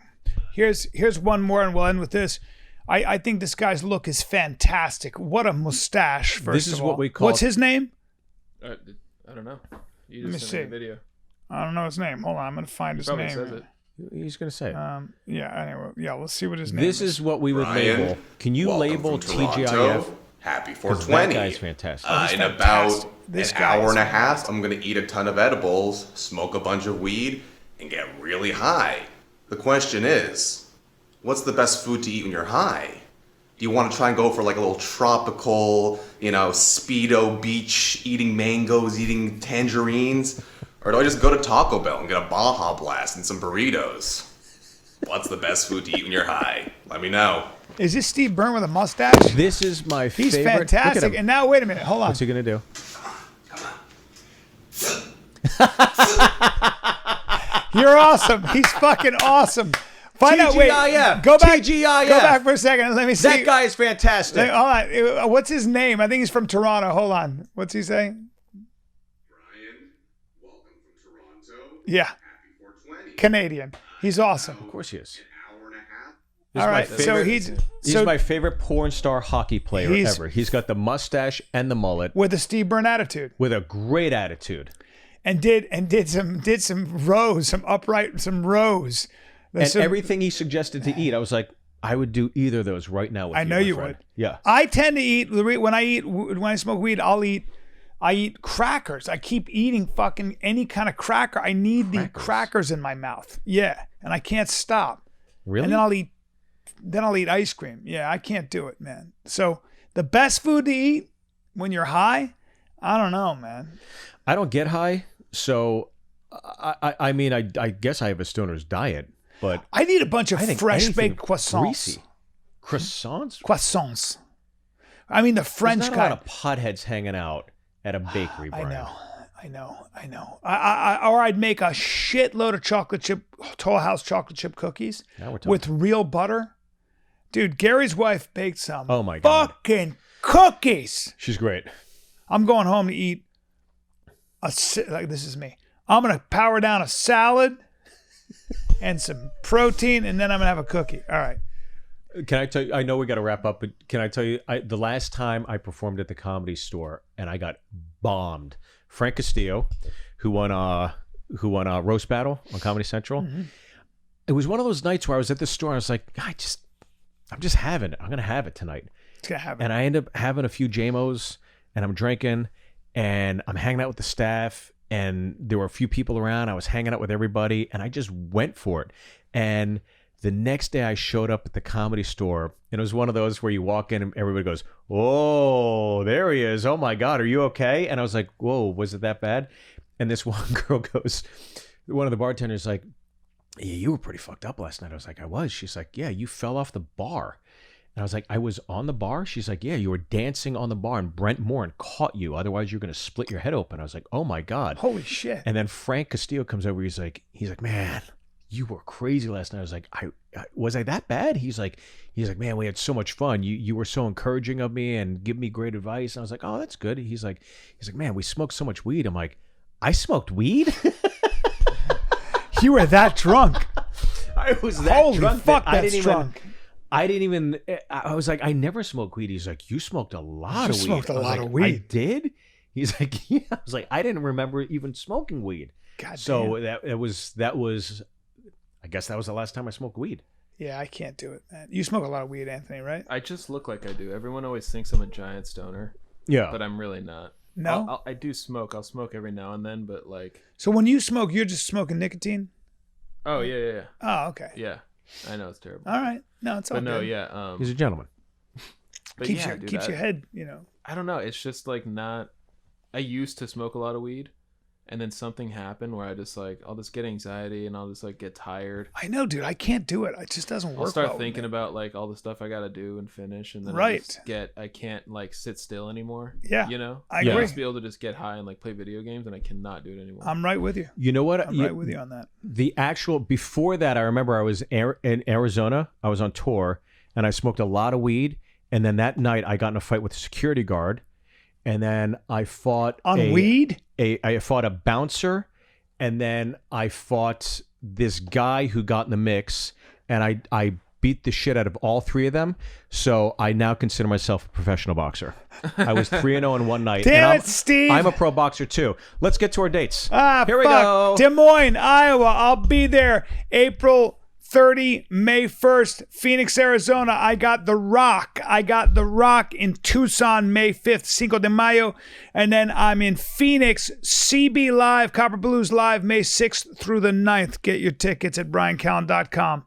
Here's one more, and we'll end with this. I think this guy's look is fantastic. What a mustache! First This is of all. what we call- What's his name? I don't know. You Let me just sent me see. the video. I don't know his name. Hold on, I'm going to find his Probably name. says it. He's gonna say it. Yeah. Anyway, yeah. Let's see what his name This is what we would Brian, label. Can you welcome label from Toronto. TGIF? Happy 'Cause 420. That guy's fantastic. he's In fantastic. about This an guy hour is and a half, I'm gonna eat a ton of edibles, smoke a bunch of weed, and get really high. The question is, what's the best food to eat when you're high? Do you want to try and go for like a little tropical, Speedo beach, eating mangoes, eating tangerines? Or do I just go to Taco Bell and get a Baja Blast and some burritos? What's the best food to eat when you're high? Let me know. Is this Steve Byrne with a mustache? This is my He's favorite. Look at fantastic. him. And now, wait a minute. Hold on. What's he gonna do? You're awesome. He's fucking awesome. Find out. Wait. TGIF. Go back. TGIF. Go back for a second. Let me see. That guy is fantastic. Hold on. What's his name? I think he's from Toronto. Hold on. What's he saying? Brian, welcome from Toronto. Yeah. Happy 420. Canadian. He's awesome. Of course he is. An hour and a half. This All is my right. So favorite- he's my favorite porn star hockey player He's- ever. He's got the mustache and the mullet with a Steve Byrne attitude, with a great attitude. and did some rows, some rows. And Some- everything he suggested to eat, I was like, I would do either of those right now with I you, know my you friend. would. Yeah. I tend to eat when I smoke weed. I eat crackers. I keep eating fucking any kind of cracker. I need the crackers in my mouth. Yeah, and I can't stop. Really? And then I'll eat ice cream. Yeah, I can't do it, man. So the best food to eat when you're high, I don't know, man. I don't get high, so I mean, I guess I have a stoner's diet, but I need a bunch of I think fresh anything baked croissants. greasy. Croissants? Croissants. I mean the French There's not a lot kind. of potheads hanging out at a bakery, Brian. I know. Or I'd make a shitload of chocolate chip, Toll House chocolate chip cookies Now we're talking. with real butter. Dude, Gary's wife baked some. Oh my God. Fucking cookies. She's great. I'm going home to eat like this is me. I'm gonna power down a salad and some protein, and then I'm gonna have a cookie. All right. Can I tell you? I know we got to wrap up, but can I tell you? The last time I performed at the Comedy Store and I got bombed. Frank Castillo, who won Roast Battle on Comedy Central. Mm-hmm. It was one of those nights where I was at the store. And I was like, I'm just having it. I'm gonna have it tonight. It's gonna happen. And I end up having a few JMOs, and I'm drinking, and I'm hanging out with the staff, and there were a few people around. I was hanging out with everybody, and I just went for it. And the next day I showed up at the Comedy Store, and it was one of those where you walk in and everybody goes, "Oh, there he is. Oh my God, are you okay?" And I was like, "Whoa, was it that bad?" And this one girl goes, one of the bartenders like, "Yeah, you were pretty fucked up last night." I was like, "I was." She's like, "Yeah, you fell off the bar." And I was like, "I was on the bar?" She's like, "Yeah, you were dancing on the bar and Brent Morin caught you. Otherwise, you're going to split your head open." I was like, "Oh my God." Holy shit. And then Frank Castillo comes over. He's like, "Man, you were crazy last night." I was like, was I that bad? He's like, "Man, we had so much fun. You were so encouraging of me and give me great advice." And I was like, "Oh, that's good." He's like, "Man, we smoked so much weed." I'm like, "I smoked weed?" You were that drunk. I was that Holy drunk. fuck, that that's drunk. I was like, "I never smoked weed." He's like, "You smoked a lot You of weed." smoked a I was lot like, of weed. I did? He's like, "Yeah." I was like, "I didn't remember even smoking weed." God So damn. that was I guess that was the last time I smoked weed. Yeah, I can't do it, man. You smoke a lot of weed, Anthony, right? I just look like I do. Everyone always thinks I'm a giant stoner, Yeah. but I'm really not. No? I do smoke. I'll smoke every now and then, but like, So when you smoke, you're just smoking nicotine? oh yeah. Oh, okay. Yeah. I know it's terrible. All right. No, it's all But no, good. yeah. He's a gentleman. But Keeps yeah, your dude, keeps your head, you know. I don't know. It's just like not. I used to smoke a lot of weed, and then something happened where I'll just get anxiety and I'll just like get tired. I know, dude. I can't do it. It just doesn't work. I'll start well with thinking me. about like all the stuff I gotta do and finish, and then I can't like sit still anymore. Yeah, you know, I agree. I used to be able to just get high and like play video games, and I cannot do it anymore. I'm right with you. You know what? I'm right with you on that. The actual before that, I remember I was in Arizona. I was on tour, and I smoked a lot of weed. And then that night, I got in a fight with a security guard, and then I fought weed. I fought a bouncer, and then I fought this guy who got in the mix, and I beat the shit out of all three of them. So I now consider myself a professional boxer. I was 3-0 in one night. Damn and it, Steve! I'm a pro boxer too. Let's get to our dates. Here we go. Des Moines, Iowa. I'll be there April 30, May 1st, Phoenix, Arizona. I got The Rock. In Tucson, May 5th, Cinco de Mayo. And then I'm in Phoenix, CB Live, Copper Blues Live, May 6th through the 9th. Get your tickets at bryancallen.com.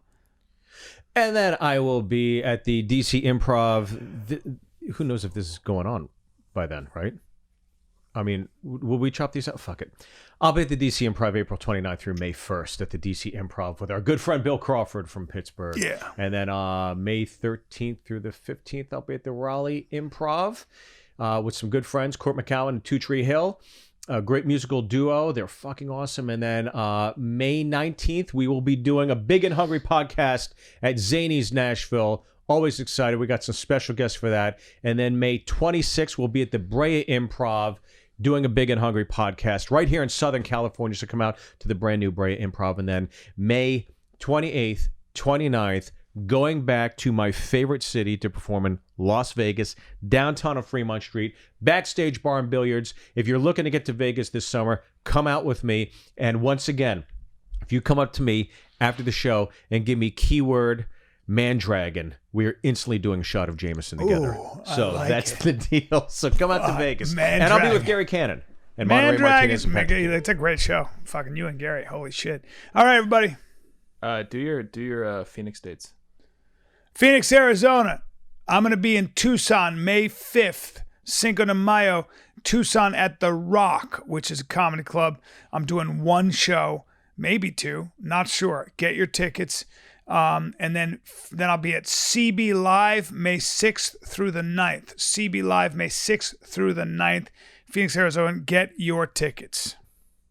And then I will be at the DC Improv. Who knows if this is going on by then, right? I mean, will we chop these out? Fuck it. I'll be at the DC Improv April 29th through May 1st at the DC Improv with our good friend Bill Crawford from Pittsburgh. Yeah. And then May 13th through the 15th, I'll be at the Raleigh Improv with some good friends, Court McCowan and Two Tree Hill. A great musical duo. They're fucking awesome. And then May 19th, we will be doing a Big and Hungry podcast at Zany's Nashville. Always excited. We got some special guests for that. And then May 26th, we'll be at the Brea Improv doing a Big and Hungry podcast right here in Southern California. So come out to the brand new Brea Improv. And then May 28th, 29th, going back to my favorite city to perform in Las Vegas, downtown on Fremont Street, Backstage Bar and Billiards. If you're looking to get to Vegas this summer, come out with me. And once again, if you come up to me after the show and give me keyword Mandragon, we're instantly doing a shot of Jameson together. Ooh, so like that's it. the deal. So come out to Vegas. Mandragon. And I'll be with Gary Cannon and Monterey Martinez. Mandragon. It's a great show. Fucking you and Gary. Holy shit. All right, everybody. Do your Phoenix dates. Phoenix, Arizona. I'm going to be in Tucson, May 5th, Cinco de Mayo, Tucson at The Rock, which is a comedy club. I'm doing one show, maybe two, not sure. Get your tickets. And then I'll be at CB Live, May 6th through the 9th. CB Live, May 6th through the 9th. Phoenix, Arizona. Get your tickets.